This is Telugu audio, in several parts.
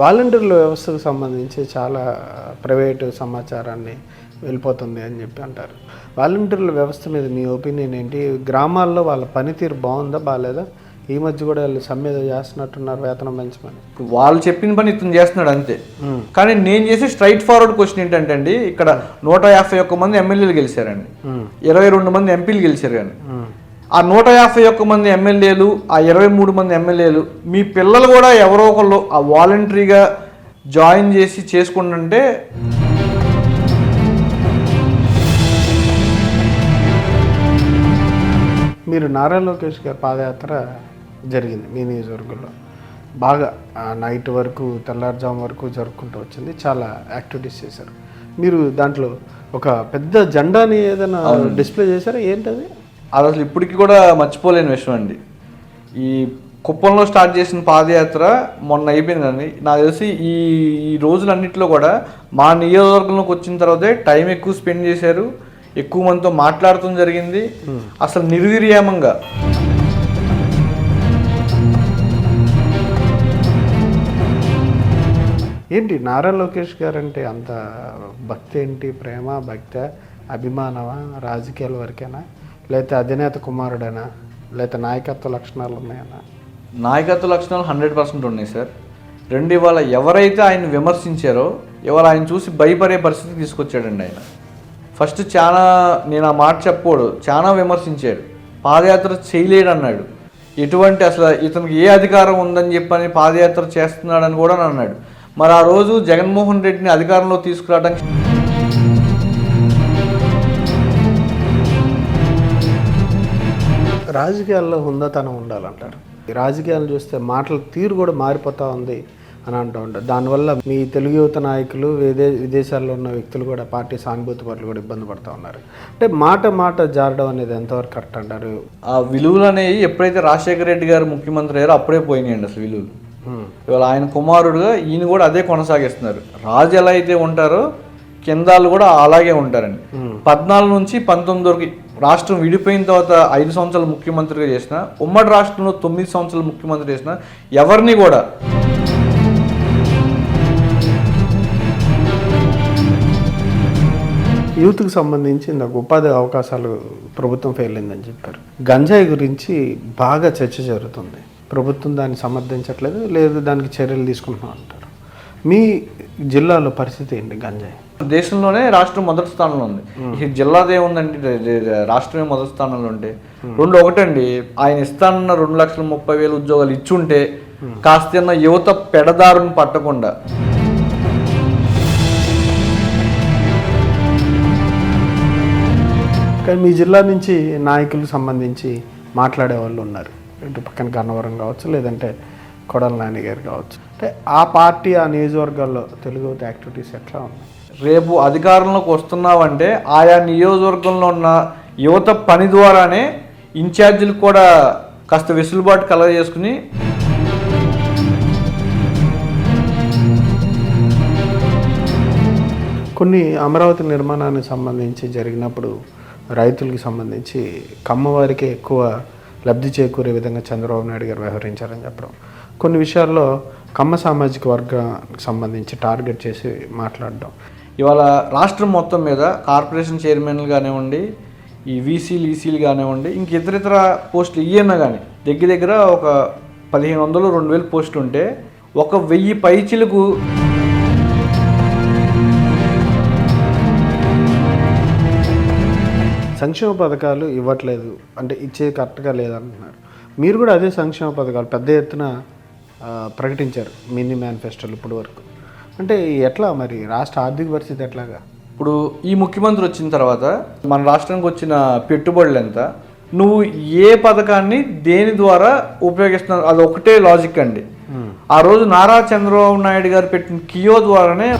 వాలంటీర్ల వ్యవస్థకు సంబంధించి చాలా ప్రైవేటు సమాచారాన్ని వెళ్ళిపోతుంది అని చెప్పి అంటారు. వాలంటీర్ల వ్యవస్థ మీద మీ ఒపీనియన్ ఏంటి? గ్రామాల్లో వాళ్ళ పనితీరు బాగుందా బాగాలేదా? ఈ మధ్య కూడా వాళ్ళు సమ్మె చేస్తున్నట్టున్నారు వేతనం పెంచమని. వాళ్ళు చెప్పిన పని ఇతను చేస్తున్నాడు అంతే. కానీ నేను చేసే స్ట్రైట్ ఫార్వర్డ్ క్వశ్చన్ ఏంటంటే అండి, ఇక్కడ 151 మంది ఎమ్మెల్యేలు గెలిచారండి, 22 మంది ఎంపీలు గెలిచారు. కానీ ఆ 151 మంది ఎమ్మెల్యేలు, ఆ 23 మంది ఎమ్మెల్యేలు మీ పిల్లలు కూడా ఎవరో ఒకళ్ళు ఆ వాలంటరీగా జాయిన్ చేసి చేసుకుంటుంటే మీరు నారా లోకేష్ గారి పాదయాత్ర జరిగింది మీ నియోజకవర్గంలో, బాగా నైట్ వరకు తెల్లారుజాము వరకు జరుపుకుంటూ వచ్చింది, చాలా యాక్టివిటీస్ చేశారు. మీరు దాంట్లో ఒక పెద్ద జెండాని ఏదైనా డిస్ప్లే చేశారా? ఏంటది? అది అసలు ఇప్పటికీ కూడా మర్చిపోలేని విషయం అండి. ఈ కుప్పంలో స్టార్ట్ చేసిన పాదయాత్ర మొన్న అయిపోయింది అండి. నాకు తెలిసి ఈ రోజులన్నింటిలో కూడా మా నియోజకవర్గంలోకి వచ్చిన తర్వాతే టైం ఎక్కువ స్పెండ్ చేశారు, ఎక్కువ మందితో మాట్లాడటం జరిగింది. అసలు నిర్వీర్యామంగా ఏంటి నారా లోకేష్ గారు అంటే అంత భక్తి ఏంటి? ప్రేమ, భక్తి, అభిమానమా? రాజకీయాల వరకేనా, లేకపోతే అధినేత కుమారుడేనా, లేకపోతే నాయకత్వ లక్షణాలు ఉన్నాయన్నా? నాయకత్వ లక్షణాలు 100% ఉన్నాయి సార్. రెండు, ఇవాళ ఎవరైతే ఆయన విమర్శించారో ఇవాళ ఆయన చూసి భయపడే పరిస్థితి తీసుకొచ్చాడండి ఆయన. ఫస్ట్ చాలా, నేను ఆ మాట చెప్పకూడదు, చాలా విమర్శించాడు, పాదయాత్ర చేయలేడు అన్నాడు. ఎటువంటి అసలు ఇతనికి ఏ అధికారం ఉందని చెప్పని పాదయాత్ర చేస్తున్నాడని కూడా అన్నాడు. మరి ఆ రోజు జగన్మోహన్ రెడ్డిని అధికారంలో తీసుకురావడానికి రాజకీయాల్లో హుందాతనం ఉండాలంటారు. ఈ రాజకీయాలు చూస్తే మాటల తీరు కూడా మారిపోతూ ఉంది అని అంటూ ఉంటారు. దానివల్ల మీ తెలుగు యువత నాయకులు, విదేశాల్లో ఉన్న వ్యక్తులు కూడా, పార్టీ సానుభూతి పరులు కూడా ఇబ్బంది పడుతూ ఉన్నారు. అంటే మాట జారడం అనేది ఎంతవరకు కరెక్ట్ అంటారు? ఆ విలువలు అనేవి ఎప్పుడైతే రాజశేఖర రెడ్డి గారు ముఖ్యమంత్రి అయ్యారో అప్పుడే పోయినాయండి అసలు విలువలు. ఇవాళ ఆయన కుమారుడుగా ఈయన కూడా అదే కొనసాగిస్తున్నారు. రాజు ఎలా అయితే ఉంటారో కిందాలు కూడా అలాగే ఉంటారండి. 14 నుంచి 19 వరకు రాష్ట్రం విడిపోయిన తర్వాత 5 సంవత్సరాలు ముఖ్యమంత్రిగా చేసిన, ఉమ్మడి రాష్ట్రంలో 9 సంవత్సరాలు ముఖ్యమంత్రి చేసిన ఎవరిని కూడా యూత్కి సంబంధించి నాకు ఉపాధి అవకాశాలు ప్రభుత్వం ఫెయిల్ అయిందని చెప్పారు. గంజాయి గురించి బాగా చర్చ జరుగుతుంది. ప్రభుత్వం దాన్ని సమర్థించట్లేదు, లేదు దానికి చర్యలు తీసుకుంటున్నాం అంటారు. మీ జిల్లాలో పరిస్థితి ఏంటి? గంజాయి దేశంలోనే రాష్ట్రం మొదటి స్థానంలో ఉంది. ఈ జిల్లాదే ఉందండి, రాష్ట్రమే మొదటి స్థానంలో ఉంటే. రెండు, ఒకటండి, ఆయన ఇస్తానన్న 2,30,000 ఉద్యోగాలు ఇచ్చుంటే కాస్త యువత పెడదారుని పట్టకుండా కానీ మీ జిల్లా నుంచి నాయకులకు సంబంధించి మాట్లాడే వాళ్ళు ఉన్నారు. ఇటు పక్కన గన్నవరం కావచ్చు, లేదంటే కొడాల నాని గారు కావచ్చు. అంటే ఆ పార్టీ, ఆ నియోజకవర్గాల్లో తెలుగు యాక్టివిటీస్ ఎట్లా ఉన్నాయి? రేపు అధికారంలోకి వస్తున్నావంటే ఆయా నియోజకవర్గంలో ఉన్న యువత పని ద్వారానే ఇన్ఛార్జీలకు కూడా కాస్త వెసులుబాటు కలగజేసుకుని కొన్ని అమరావతి నిర్మాణానికి సంబంధించి జరిగినప్పుడు రైతులకు సంబంధించి కమ్మవారికి ఎక్కువ లబ్ధి చేకూరే విధంగా చంద్రబాబు నాయుడు గారు వ్యవహరించారని చెప్పడం, కొన్ని విషయాల్లో కమ్మ సామాజిక వర్గానికి సంబంధించి టార్గెట్ చేసి మాట్లాడడం. ఇవాళ రాష్ట్రం మొత్తం మీద కార్పొరేషన్ చైర్మన్లు కానివ్వండి, ఈ వీసీలు, ఈసీలు కానివ్వండి, ఇంక ఇతర పోస్టులు ఇయ్యన్నా కానీ దగ్గర ఒక 1,500, 2,000 పోస్టులు ఉంటే 1,000 పైచిలకు సంక్షేమ పథకాలు ఇవ్వట్లేదు అంటే ఇచ్చేది కరెక్ట్గా లేదంటున్నారు. మీరు కూడా అదే సంక్షేమ పథకాలు పెద్ద ఎత్తున ప్రకటించారు మినీ మేనిఫెస్టోలు ఇప్పటి వరకు. అంటే ఎట్లా మరి రాష్ట్ర ఆర్థిక పరిస్థితి ఎట్లాగా? ఇప్పుడు ఈ ముఖ్యమంత్రి వచ్చిన తర్వాత మన రాష్ట్రానికి వచ్చిన పెట్టుబడులు ఎంత, నువ్వు ఏ పథకాన్ని దేని ద్వారా ఉపయోగిస్తున్నావు, అది ఒకటే లాజిక్ అండి. ఆ రోజు నారా చంద్రబాబు నాయుడు గారు పెట్టిన కియో ద్వారానే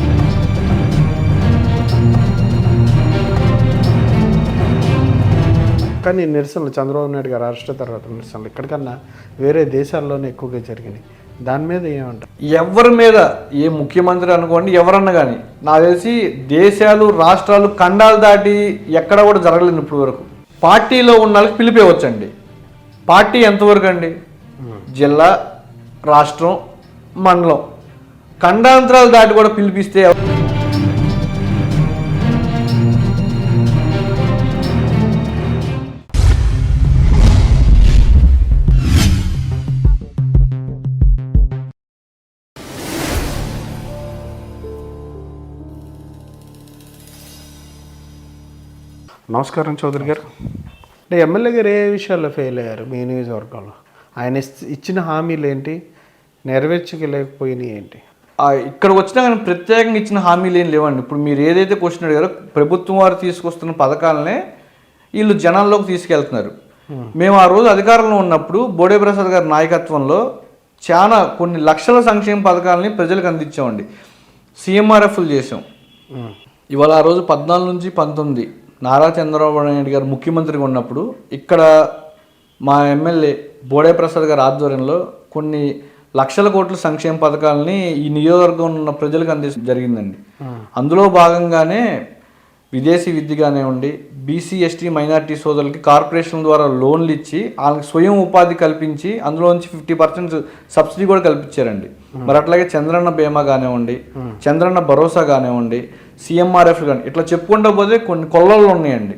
కానీ నిరసనలు చంద్రబాబు నాయుడు గారు అరెస్ట్ తర్వాత నిరసనలు ఇక్కడికన్నా వేరే దేశాల్లోనే ఎక్కువగా జరిగినాయి. దాని మీద ఏమంటారు? ఎవరి మీద, ఏ ముఖ్యమంత్రి అనుకోండి, ఎవరన్నా కానీ, నాకు తెలిసి దేశాలు, రాష్ట్రాలు, ఖండాలు దాటి ఎక్కడ కూడా జరగలేదు ఇప్పుడు వరకు. పార్టీలో ఉన్న వాళ్ళకి పిలిపేవచ్చండి. పార్టీ ఎంతవరకు అండి? జిల్లా, రాష్ట్రం, మండలం, ఖండాంతరాలు దాటి కూడా పిలిపిస్తే నమస్కారం చౌదరి గారు. అంటే ఎమ్మెల్యే గారు ఏ విషయాల్లో ఫెయిల్ అయ్యారు మీ నియోజకవర్గంలో? ఆయన ఇచ్చిన హామీలు ఏంటి, నెరవేర్చలేకపోయినాయి ఏంటి? ఇక్కడ వచ్చినా కానీ ప్రత్యేకంగా ఇచ్చిన హామీలు ఏం లేవండి. ఇప్పుడు మీరు ఏదైతే క్వశ్చన్ అడిగారో ప్రభుత్వం వారు తీసుకొస్తున్న పథకాలనే వీళ్ళు జనాల్లోకి తీసుకెళ్తున్నారు. మేము ఆ రోజు అధికారంలో ఉన్నప్పుడు బోడే ప్రసాద్ గారి నాయకత్వంలో చాలా కొన్ని లక్షల సంక్షేమ పథకాలని ప్రజలకు అందించామండి. సీఎంఆర్ఎఫ్లు చేసాం. ఇవాళ ఆ రోజు 14 నుంచి 19 నారా చంద్రబాబు నాయుడు గారు ముఖ్యమంత్రిగా ఉన్నప్పుడు ఇక్కడ మా ఎమ్మెల్యే బోడే ప్రసాద్ గారి ఆధ్వర్యంలో కొన్ని లక్షల కోట్ల సంక్షేమ పథకాలని ఈ నియోజకవర్గంలో ఉన్న ప్రజలకు అందించడం జరిగిందండి. అందులో భాగంగానే విదేశీ విద్య కానివ్వండి, బీసీ ఎస్టీ మైనార్టీ సోదరులకి కార్పొరేషన్ ద్వారా లోన్లు ఇచ్చి వాళ్ళకి స్వయం ఉపాధి కల్పించి అందులోంచి 50% సబ్సిడీ కూడా కల్పించారండి. మరి అట్లాగే చంద్రన్న బీమా కానివ్వండి, చంద్రన్న భరోసా కానివ్వండి, సీఎంఆర్ఎఫ్ కానీ ఇట్లా చెప్పుకుంటూ పోతే కొన్ని కొల్లలు ఉన్నాయండి.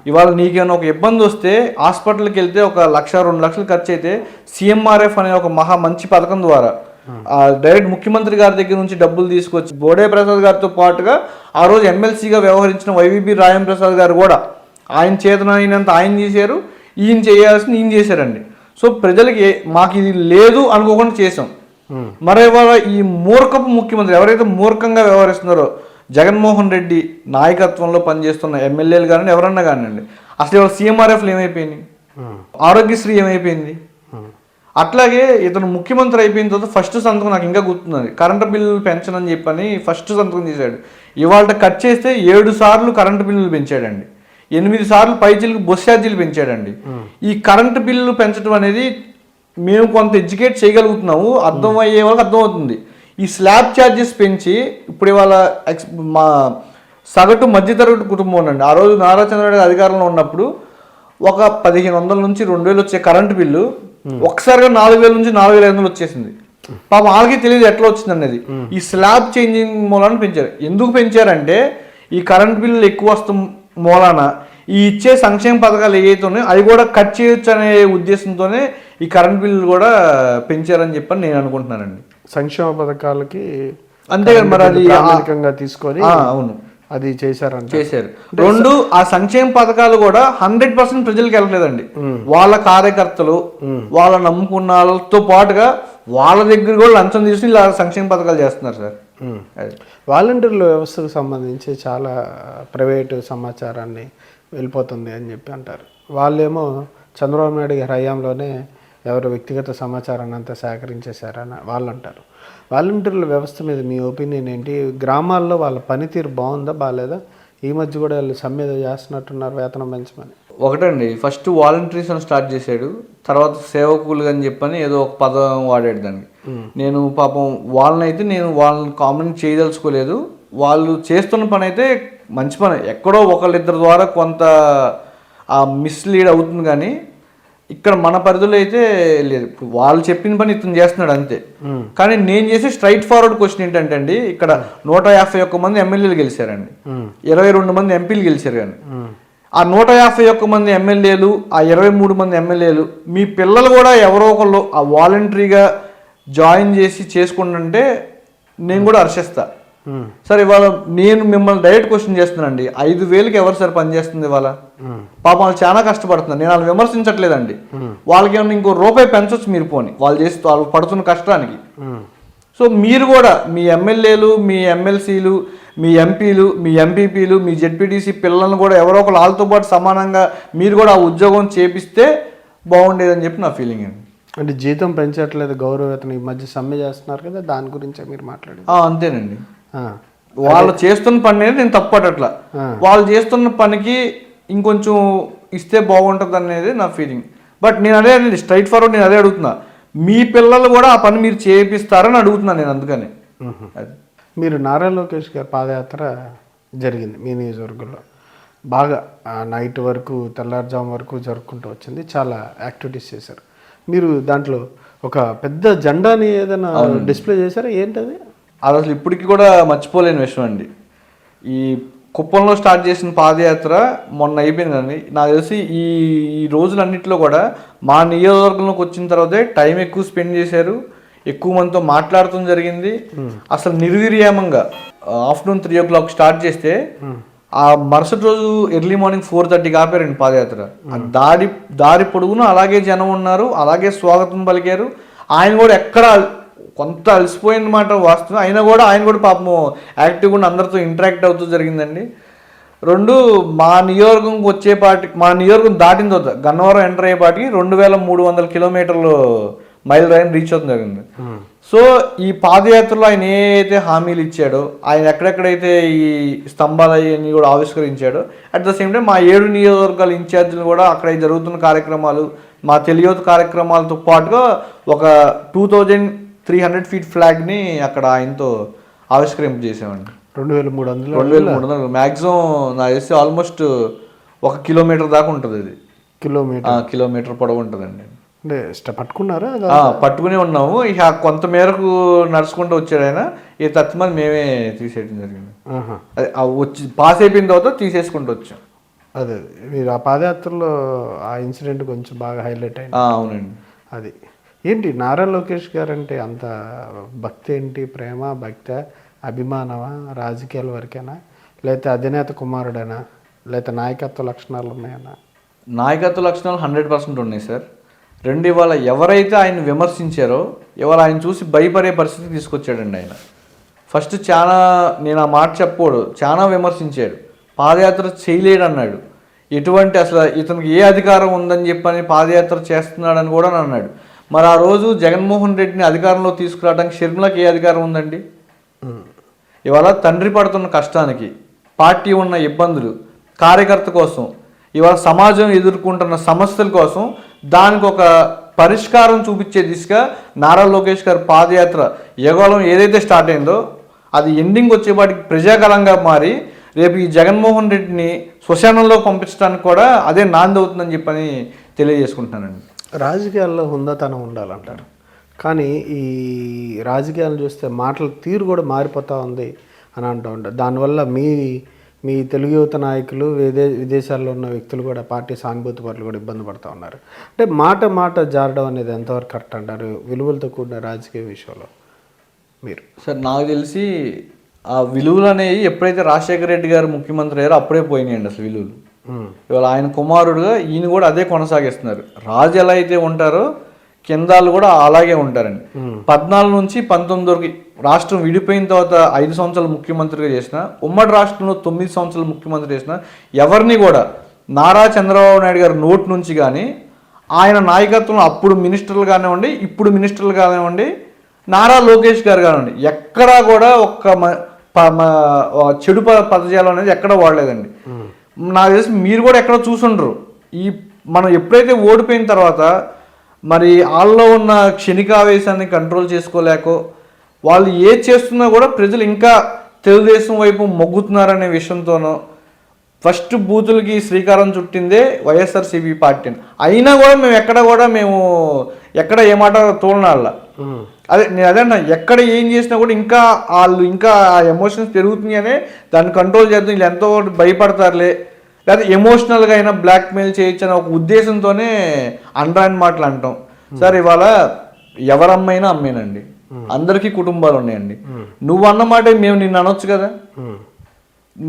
ఇవాళ నీకేమైనా ఒక ఇబ్బంది వస్తే హాస్పిటల్కి వెళ్తే 1 లక్ష 2 లక్షలు ఖర్చు అయితే సీఎంఆర్ఎఫ్ అనే ఒక మహా మంచి పథకం ద్వారా డైరెక్ట్ ముఖ్యమంత్రి గారి దగ్గర నుంచి డబ్బులు తీసుకొచ్చి బోడే ప్రసాద్ గారితో పాటుగా ఆ రోజు ఎమ్మెల్సీగా వ్యవహరించిన వైవీబీ రాయం ప్రసాద్ గారు కూడా ఆయన చేతనైనంత ఆయన చేశారు, ఈయన చేయాల్సింది ఈయన చేశారండి. సో ప్రజలకి మాకు ఇది లేదు అనుకోకుండా చేసాం. మరి ఇవాళ ఈ మూర్ఖపు ముఖ్యమంత్రి ఎవరైతే మూర్ఖంగా వ్యవహరిస్తున్నారో జగన్మోహన్ రెడ్డి నాయకత్వంలో పనిచేస్తున్న ఎమ్మెల్యేలు కానీ ఎవరన్నా కానివ్వండి, అసలు ఇవాళ సీఎంఆర్ఎఫ్లు ఏమైపోయినాయి, ఆరోగ్యశ్రీ ఏమైపోయింది. అట్లాగే ఇతను ముఖ్యమంత్రి అయిపోయిన తర్వాత ఫస్ట్ సంతకం నాకు ఇంకా గుర్తున్నది, కరెంటు బిల్లులు పెంచనని చెప్పని ఫస్ట్ సంతకం చేశాడు. ఇవాళ కట్ చేస్తే 7 సార్లు కరెంటు బిల్లులు పెంచాడండి, 8 సార్లు పైచీలకు బస్ ఛార్జీలు పెంచాడండి. ఈ కరెంటు బిల్లులు పెంచడం అనేది మేము కొంత ఎడ్యుకేట్ చేయగలుగుతున్నాము, అర్థం అయ్యే వాళ్ళకి అర్థమవుతుంది. ఈ స్లాబ్ ఛార్జెస్ పెంచి ఇప్పుడు ఇవాళ మా సగటు మధ్యతరగతి కుటుంబం ఉండండి. ఆ రోజు నారా చంద్రబాబు అధికారంలో ఉన్నప్పుడు ఒక 1500 నుంచి 2000 వచ్చే కరెంటు బిల్లు ఒకసారిగా 4000 నుంచి 4500 వచ్చేసింది. పాపం వాళ్ళకి తెలియదు ఎట్లా వచ్చింది అనేది. ఈ స్లాబ్ చేంజింగ్ మూలాన పెంచారు. ఎందుకు పెంచారంటే ఈ కరెంట్ బిల్లులు ఎక్కువ వస్తాం మూలాన ఈ ఇచ్చే సంక్షేమ పథకాలు ఏవైతే ఉన్నాయో అవి కూడా కట్ చేయొచ్చు అనే ఉద్దేశంతోనే ఈ కరెంట్ బిల్లులు కూడా పెంచారని చెప్పని నేను అనుకుంటున్నానండి. సంక్షేమ పథకాలకి అంతే కదా మరి అది ప్రామాణికంగా తీసుకొని అవును అది చేశారు. 2 ఆ సంక్షేమ పథకాలు కూడా 100% ప్రజలకు వెళ్ళలేదండి. వాళ్ళ కార్యకర్తలు వాళ్ళ నమ్ముకున్న వాళ్ళతో పాటుగా వాళ్ళ దగ్గర కూడా లంచం తీసుకుని ఇలా సంక్షేమ పథకాలు చేస్తున్నారు సార్. వాలంటీర్ల వ్యవస్థకు సంబంధించి చాలా ప్రైవేటు సమాచారాన్ని వెళ్ళిపోతుంది అని చెప్పి అంటారు. వాళ్ళేమో చంద్రబాబు నాయుడు గారి హయాంలోనే ఎవరు వ్యక్తిగత సమాచారాన్ని అంతా సేకరించేశారని వాళ్ళు అంటారు. వాలంటీర్ల వ్యవస్థ మీద మీ ఒపీనియన్ ఏంటి? గ్రామాల్లో వాళ్ళ పనితీరు బాగుందా బాగాలేదా? ఈ మధ్య కూడా వాళ్ళు సమ్మె చేస్తున్నట్టున్నారు వేతనం పెంచమని. ఒకటండి, ఫస్ట్ వాలంటీర్స్ అని స్టార్ట్ చేశాడు, తర్వాత సేవకులు అని చెప్పని ఏదో ఒక పదం వాడాడు దానికి. నేను పాపం వాళ్ళని కామెంట్ చేయదలుచుకోలేదు. వాళ్ళు చేస్తున్న పని అయితే మంచి పని, ఎక్కడో ఒకళ్ళిద్దరి ద్వారా కొంత మిస్లీడ్ అవుతుంది కానీ ఇక్కడ మన పరిధిలో అయితే లేదు. వాళ్ళు చెప్పిన పని ఇతను చేస్తున్నాడు అంతే. కానీ నేను చేసే స్ట్రైట్ ఫార్వర్డ్ క్వశ్చన్ ఏంటంటే అండి, ఇక్కడ 151 మంది ఎమ్మెల్యేలు గెలిచారండి, 22 మంది ఎంపీలు గెలిచారు. కానీ ఆ 151 మంది ఎమ్మెల్యేలు, ఆ 23 మంది ఎమ్మెల్యేలు మీ పిల్లలు కూడా ఎవరో ఒకళ్ళు ఆ వాలంటరీగా జాయిన్ చేసి చేసుకుంటుంటే నేను కూడా హర్షిస్తా. సార్ ఇవాళ నేను మిమ్మల్ని డైరెక్ట్ క్వశ్చన్ చేస్తున్నానండి, 5000కి ఎవరు సార్ పనిచేస్తుంది ఇవాళ? పాపం వాళ్ళు చాలా కష్టపడుతున్నారు. నేను వాళ్ళు విమర్శించట్లేదండి, వాళ్ళకి ఏమన్నా ఇంకో రూపాయి పెంచవచ్చు మీరు పోని, వాళ్ళు పడుతున్న కష్టానికి. సో మీరు కూడా మీ ఎమ్మెల్యేలు, మీ ఎమ్మెల్సీలు, మీ ఎంపీలు, మీ ఎంపీపీలు, మీ జెడ్పీటీసీ పిల్లలను కూడా ఎవరో ఒకరు వాళ్ళతో పాటు సమానంగా మీరు కూడా ఆ ఉద్యోగం చేపిస్తే బాగుండేదని చెప్పి నా ఫీలింగ్ అండి. అంటే జీతం పెంచట్లేదు, గౌరవవేతనం ఈ మధ్య సమ్మె చేస్తున్నారు కదా, దాని గురించే మీరు మాట్లాడారు. అంతేనండి, వాళ్ళు చేస్తున్న పని అనేది నేను తప్పటట్లా, వాళ్ళు చేస్తున్న పనికి ఇంకొంచెం ఇస్తే బాగుంటుంది అనేది నా ఫీలింగ్. బట్ నేను అదే అనేది స్ట్రైట్ ఫార్వర్డ్ నేను అదే అడుగుతున్నా, మీ పిల్లలు కూడా ఆ పని మీరు చేపిస్తారని అడుగుతున్నా నేను. అందుకని మీరు నారా లోకేష్ గారి పాదయాత్ర జరిగింది మీ నియోజకవర్గంలో, బాగా నైట్ వరకు తెల్లారుజాము వరకు జరుపుకుంటూ వచ్చింది, చాలా యాక్టివిటీస్ చేశారు. మీరు దాంట్లో ఒక పెద్ద జెండాని ఏదైనా డిస్ప్లే చేశారా? ఏంటది? అది అసలు ఇప్పటికీ కూడా మర్చిపోలేని విషయం అండి. ఈ కుప్పంలో స్టార్ట్ చేసిన పాదయాత్ర మొన్న అయిపోయింది కదండి. నాకు తెలిసి ఈ ఈ రోజులన్నింటిలో కూడా మా నియోజకవర్గంలోకి వచ్చిన తర్వాతే టైం ఎక్కువ స్పెండ్ చేశారు, ఎక్కువ మందితో మాట్లాడటం జరిగింది. అసలు నిర్వీర్యామంగా ఆఫ్టర్నూన్ 3 o'clock స్టార్ట్ చేస్తే ఆ మరుసటి రోజు ఎర్లీ మార్నింగ్ 4:30కి ఆపారండి పాదయాత్ర. దారి పొడుగును అలాగే జనం ఉన్నారు, అలాగే స్వాగతం పలికారు. ఆయన కూడా ఎక్కడ కొంత అలసిపోయిన మాట వాస్తవం, అయినా కూడా ఆయన కూడా పాపం యాక్టివ్గా ఉండి అందరితో ఇంటరాక్ట్ అవుతూ జరిగిందండి. రెండు, మా నియోజకవర్గంకి వచ్చేపాటికి, మా నియోజకవర్గం దాటిన తర్వాత గన్నవరం ఎంటర్ అయ్యేపాటికి 2300 కిలోమీటర్లు మైల్ రైన్ రీచ్ అవుతుంది జరిగింది. సో ఈ పాదయాత్రలో ఆయన ఏదైతే హామీలు ఇచ్చాడో, ఆయన ఎక్కడెక్కడైతే ఈ స్తంభాలు అవన్నీ కూడా ఆవిష్కరించాడో, అట్ ద సేమ్ టైం మా 7 నియోజకవర్గాల ఇన్ఛార్జీలు కూడా అక్కడ జరుగుతున్న కార్యక్రమాలు, మా తెలియదు కార్యక్రమాలతో పాటుగా ఒక 2300 feet ఫ్లాగ్ని అక్కడ ఆయనతో ఆవిష్కరింప చేసామండి. 2300 మ్యాక్సిమం నాకు తెలిసి ఆల్మోస్ట్ 1 కిలోమీటర్ దాకా ఉంటుంది. అది కిలోమీటర్ పొడవు ఉంటుందండి. పట్టుకున్నారా? పట్టుకునే ఉన్నాము. ఇక కొంత మేరకు నడుచుకుంటూ వచ్చాడు ఆయన. ఈ తత్మని మేమే తీసేయడం జరిగింది. అదే వచ్చి పాస్ అయిపోయిన తర్వాత తీసేసుకుంటూ వచ్చాం. అదే మీరు ఆ పాదయాత్రలో ఆ ఇన్సిడెంట్ కొంచెం బాగా హైలైట్ అయింది. అవునండి. అది ఏంటి, నారా లోకేష్ గారు అంటే అంత భక్తి ఏంటి? ప్రేమ, భక్తి, అభిమానమా? రాజకీయాల వరకేనా, లేకపోతే అధినేత కుమారుడేనా, లేకపోతే నాయకత్వ లక్షణాలు ఉన్నాయన్నా? నాయకత్వ లక్షణాలు 100% ఉన్నాయి సార్. రెండు, ఇవాళ ఎవరైతే ఆయన విమర్శించారో ఇవాళ ఆయన చూసి భయపడే పరిస్థితి తీసుకొచ్చాడండి ఆయన. ఫస్ట్ నేను ఆ మాట చెప్పకూడదు, చాలా విమర్శించాడు. పాదయాత్ర చేయలేడు అన్నాడు. ఎటువంటి అసలు ఇతనికి ఏ అధికారం ఉందని చెప్పని పాదయాత్ర చేస్తున్నాడని కూడా అన్నాడు. మరి ఆ రోజు జగన్మోహన్ రెడ్డిని అధికారంలో తీసుకురావడానికి షర్మిలకి ఏ అధికారం ఉందండి? ఇవాళ తండ్రి పడుతున్న కష్టానికి, పార్టీ ఉన్న ఇబ్బందులు, కార్యకర్త కోసం, ఇవాళ సమాజం ఎదుర్కొంటున్న సమస్యల కోసం దానికి ఒక పరిష్కారం చూపించే దిశగా నారా లోకేష్ గారి పాదయాత్ర యుగళం ఏదైతే స్టార్ట్ అయిందో అది ఎండింగ్ వచ్చేవాటికి ప్రజాకరంగా మారి రేపు ఈ జగన్మోహన్ రెడ్డిని శ్మశానంలో పంపించడానికి కూడా అదే నాంది అవుతుందని చెప్పని తెలియజేసుకుంటున్నానండి. రాజకీయాల్లో హుందాతనం ఉండాలంటారు, కానీ ఈ రాజకీయాలు చూస్తే మాటల తీరు కూడా మారిపోతూ ఉంది అని అంటూ ఉంటారు. దానివల్ల మీ తెలుగు యువత నాయకులు, విదేశాల్లో ఉన్న వ్యక్తులు కూడా, పార్టీ సానుభూతి పట్ల కూడా ఇబ్బంది పడుతూ ఉన్నారు. అంటే మాట జారడం అనేది ఎంతవరకు కరెక్ట్ అంటారు విలువలతో కూడిన రాజకీయ విషయంలో మీరు? సార్ నాకు తెలిసి ఆ విలువలు అనేవి ఎప్పుడైతే రాజశేఖర రెడ్డి గారు ముఖ్యమంత్రి అయ్యారో అప్పుడే పోయినాయండి అసలు విలువలు. ఇవాళ ఆయన కుమారుడుగా ఈయన కూడా అదే కొనసాగిస్తున్నారు. రాజు ఎలా అయితే ఉంటారో కిందాలు కూడా అలాగే ఉంటారండి. 14 నుంచి 19 వరకు రాష్ట్రం విడిపోయిన తర్వాత 5 సంవత్సరాలు ముఖ్యమంత్రిగా చేసిన, ఉమ్మడి రాష్ట్రంలో 9 సంవత్సరాలు ముఖ్యమంత్రి చేసిన ఎవరిని కూడా నారా చంద్రబాబు నాయుడు గారి నోటి నుంచి కానీ, ఆయన నాయకత్వంలో అప్పుడు మినిస్టర్లు కానివ్వండి, ఇప్పుడు మినిస్టర్లు కానివ్వండి, నారా లోకేష్ గారు కానివ్వండి, ఎక్కడా కూడా చెడు పదజాలం అనేది ఎక్కడ వాడలేదండి. నాకు తెలిసి మీరు కూడా ఎక్కడ చూసుండ్రు. మనం ఎప్పుడైతే ఓడిపోయిన తర్వాత మరి వాళ్ళలో ఉన్న క్షణికావేశాన్ని కంట్రోల్ చేసుకోలేకో, వాళ్ళు ఏది చేస్తున్నా కూడా ప్రజలు ఇంకా తెలుగుదేశం వైపు మొగ్గుతున్నారనే విషయంతోనో ఫస్ట్ బూతులకి శ్రీకారం చుట్టిందే వైఎస్ఆర్సీపీ పార్టీని. అయినా కూడా మేము ఎక్కడ ఏ మాట తోలనాళ్ళ. నేను అదే అన్నా, ఎక్కడ ఏం చేసినా కూడా ఇంకా ఆ ఎమోషన్స్ పెరుగుతున్నాయనే దాన్ని కంట్రోల్ చేద్దాం, వీళ్ళు ఎంతో భయపడతారులే, లేదా ఎమోషనల్గా అయినా బ్లాక్మెయిల్ చేయొచ్చు అనే ఒక ఉద్దేశంతోనే అనరాని మాటలు అంటాం. సార్ ఇవాళ ఎవరమ్మైనా అమ్మేనండి, అందరికీ కుటుంబాలు ఉన్నాయండి. నువ్వు అన్నమాట మేము నిన్ను అనొచ్చు కదా,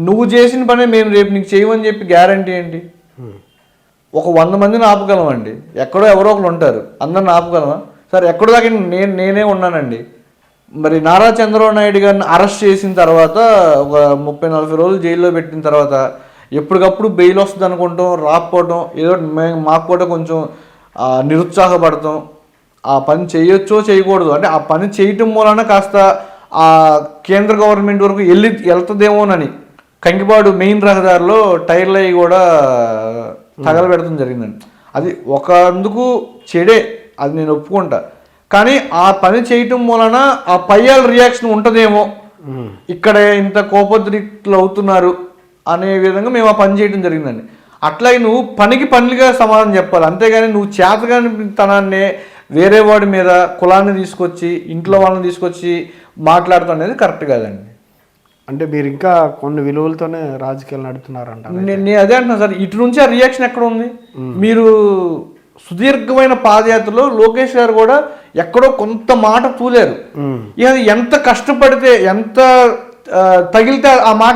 నువ్వు చేసిన పనే మేము రేపు నీకు చేయమని చెప్పి గ్యారంటీ ఏంటి? ఒక 100 మందిని ఆపగలమండి, ఎక్కడో ఎవరో ఒకరు ఉంటారు, అందరిని ఆపగలమా? సార్ ఎక్కడో దాకా నేనే ఉన్నానండి. మరి నారా చంద్రబాబు నాయుడు గారిని అరెస్ట్ చేసిన తర్వాత ఒక 30-40 రోజులు జైల్లో పెట్టిన తర్వాత ఎప్పటికప్పుడు బెయిల్ వస్తుంది అనుకుంటాం, రాకపోవటం, ఏదో మాకు కూడా కొంచెం నిరుత్సాహపడతాం. ఆ పని చేయొచ్చో చేయకూడదు అంటే, ఆ పని చేయటం మూలన కాస్త ఆ కేంద్ర గవర్నమెంట్ వరకు వెళ్తుందేమోనని కంకిపాడు మెయిన్ రహదారిలో టైర్లు అవి కూడా తగలబెడతాం జరిగిందండి. అది అందుకు చెడే, అది నేను ఒప్పుకుంటా. కానీ ఆ పని చేయటం మూలన ఆ పయ్యాల రియాక్షన్ ఉంటుందేమో, ఇక్కడ ఇంత కోపద్రిక్తులు అవుతున్నారు అనే విధంగా మేము ఆ పని చేయడం జరిగిందండి. అట్లాగే నువ్వు పనిగా సమాధానం చెప్పాలి, అంతేగాని నువ్వు చేతగాని తనాన్నే వేరే వాడి మీద, కులాన్ని తీసుకొచ్చి, ఇంట్లో వాళ్ళని తీసుకొచ్చి మాట్లాడటం అనేది కరెక్ట్ కాదండి. అంటే మీరు ఇంకా కొన్ని విలువలతోనే రాజకీయాలు నడుపుతున్నారంట. నేను అదే అంటున్నాను సార్, ఇటు నుంచి ఆ రియాక్షన్ ఎక్కడ ఉంది? మీరు సుదీర్ఘమైన పాదయాత్రలో లోకేష్ గారు కూడా ఎక్కడో కొంత మాట తూలేరు. ఇక అది ఎంత కష్టపడితే ఎంత తగిలితే ఆ మాట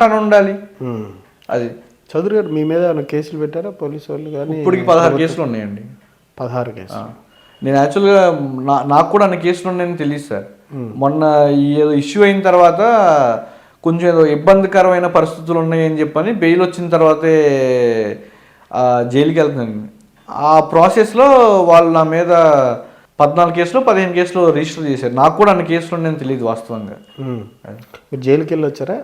అని ఉండాలి. అది చౌదరి గారు మీ మీద ఏమైనా కేసులు పెట్టారా పోలీసు వాళ్ళు? కానీ ఇప్పటికి 16 కేసులు ఉన్నాయండి. 16 కేసులు. నేను యాక్చువల్గా నాకు కూడా అన్ని కేసులు ఉన్నాయని తెలియదు సార్. మొన్న ఏదో ఇష్యూ అయిన తర్వాత కొంచెం ఏదో ఇబ్బందికరమైన పరిస్థితులు ఉన్నాయని చెప్పని బెయిల్ వచ్చిన తర్వాతే జైలుకి వెళ్తున్నాను. ఆ ప్రాసెస్లో వాళ్ళు నా మీద 14 కేసులు 15 కేసులు రిజిస్టర్ చేశారు. నాకు కూడా అన్ని కేసులు ఉన్నాయని తెలియదు వాస్తవంగా. మీరు జైలుకి వెళ్ళి వచ్చారా?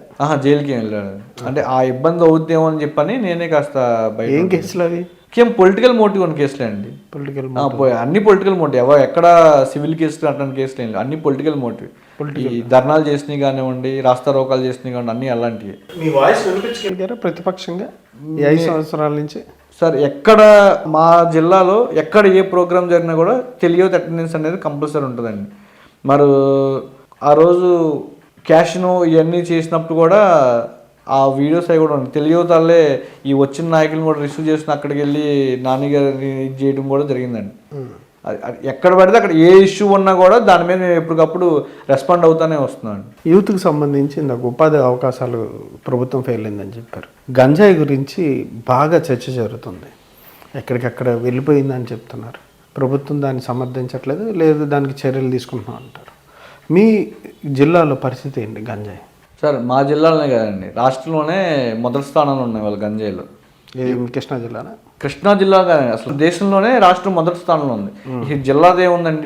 జైలుకి వెళ్ళాడు. అంటే ఆ ఇబ్బంది అవుద్దేమో అని చెప్పని నేనే కాస్త బయట. ఏం కేసులు అవి? పొలిటికల్ మోటివ్ ఉన్న కేసులే అండి. పొలిటికల్ అన్ని పొలిటికల్ మోటివ్. ఎక్కడ సివిల్ కేసులు అట్లాంటి కేసులు ఏం లేవు, అన్ని పొలిటికల్ మోటివ్. ఈ ధర్నాలు చేసినవి కానివ్వండి, రాస్తా రోకాలు చేసినవి కానివ్వండి, అన్ని అలాంటివి. మీ వాయిస్ వినిపించగలిగారా ప్రతిపక్షంగా ఈ 5 సంవత్సరాల నుంచి? సార్ ఎక్కడ మా జిల్లాలో ఎక్కడ ఏ ప్రోగ్రామ్ జరిగినా కూడా తెలియదు అటెండెన్స్ అనేది కంపల్సరీ ఉంటుందండి. మరి ఆ రోజు క్యాష్ను ఇవన్నీ చేసినప్పుడు కూడా ఆ వీడియోస్ అవి కూడా ఉన్నాయి. తెలియతాలే ఈ వచ్చిన నాయకులను కూడా రిసీవ్ చేసిన అక్కడికి వెళ్ళి నాని గారిని ఇది చేయడం కూడా జరిగిందండి. ఎక్కడ పడితే అక్కడ ఏ ఇష్యూ ఉన్నా కూడా దాని మీద నేను ఎప్పటికప్పుడు రెస్పాండ్ అవుతానే వస్తున్నాను. యూత్కి సంబంధించి నాకు ఉపాధి అవకాశాలు ప్రభుత్వం ఫెయిల్ అయిందని చెప్పారు. గంజాయి గురించి బాగా చర్చ జరుగుతుంది. ఎక్కడికక్కడ వెళ్ళిపోయిందని చెప్తున్నారు. ప్రభుత్వం దాన్ని సమర్థించట్లేదు, లేదు దానికి చర్యలు తీసుకుంటున్నాం అంటారు. మీ జిల్లాలో పరిస్థితి ఏంటి గంజాయి? సార్ మా జిల్లాలోనే కదండి, రాష్ట్రంలోనే మొదటి స్థానంలో ఉన్నాయి వాళ్ళ గంజాయిలో. కృష్ణా జిల్లానా? కృష్ణా జిల్లా కానీ అసలు దేశంలోనే రాష్ట్రం మొదటి స్థానంలో ఉంది. ఈ జిల్లాదే ఉందండి,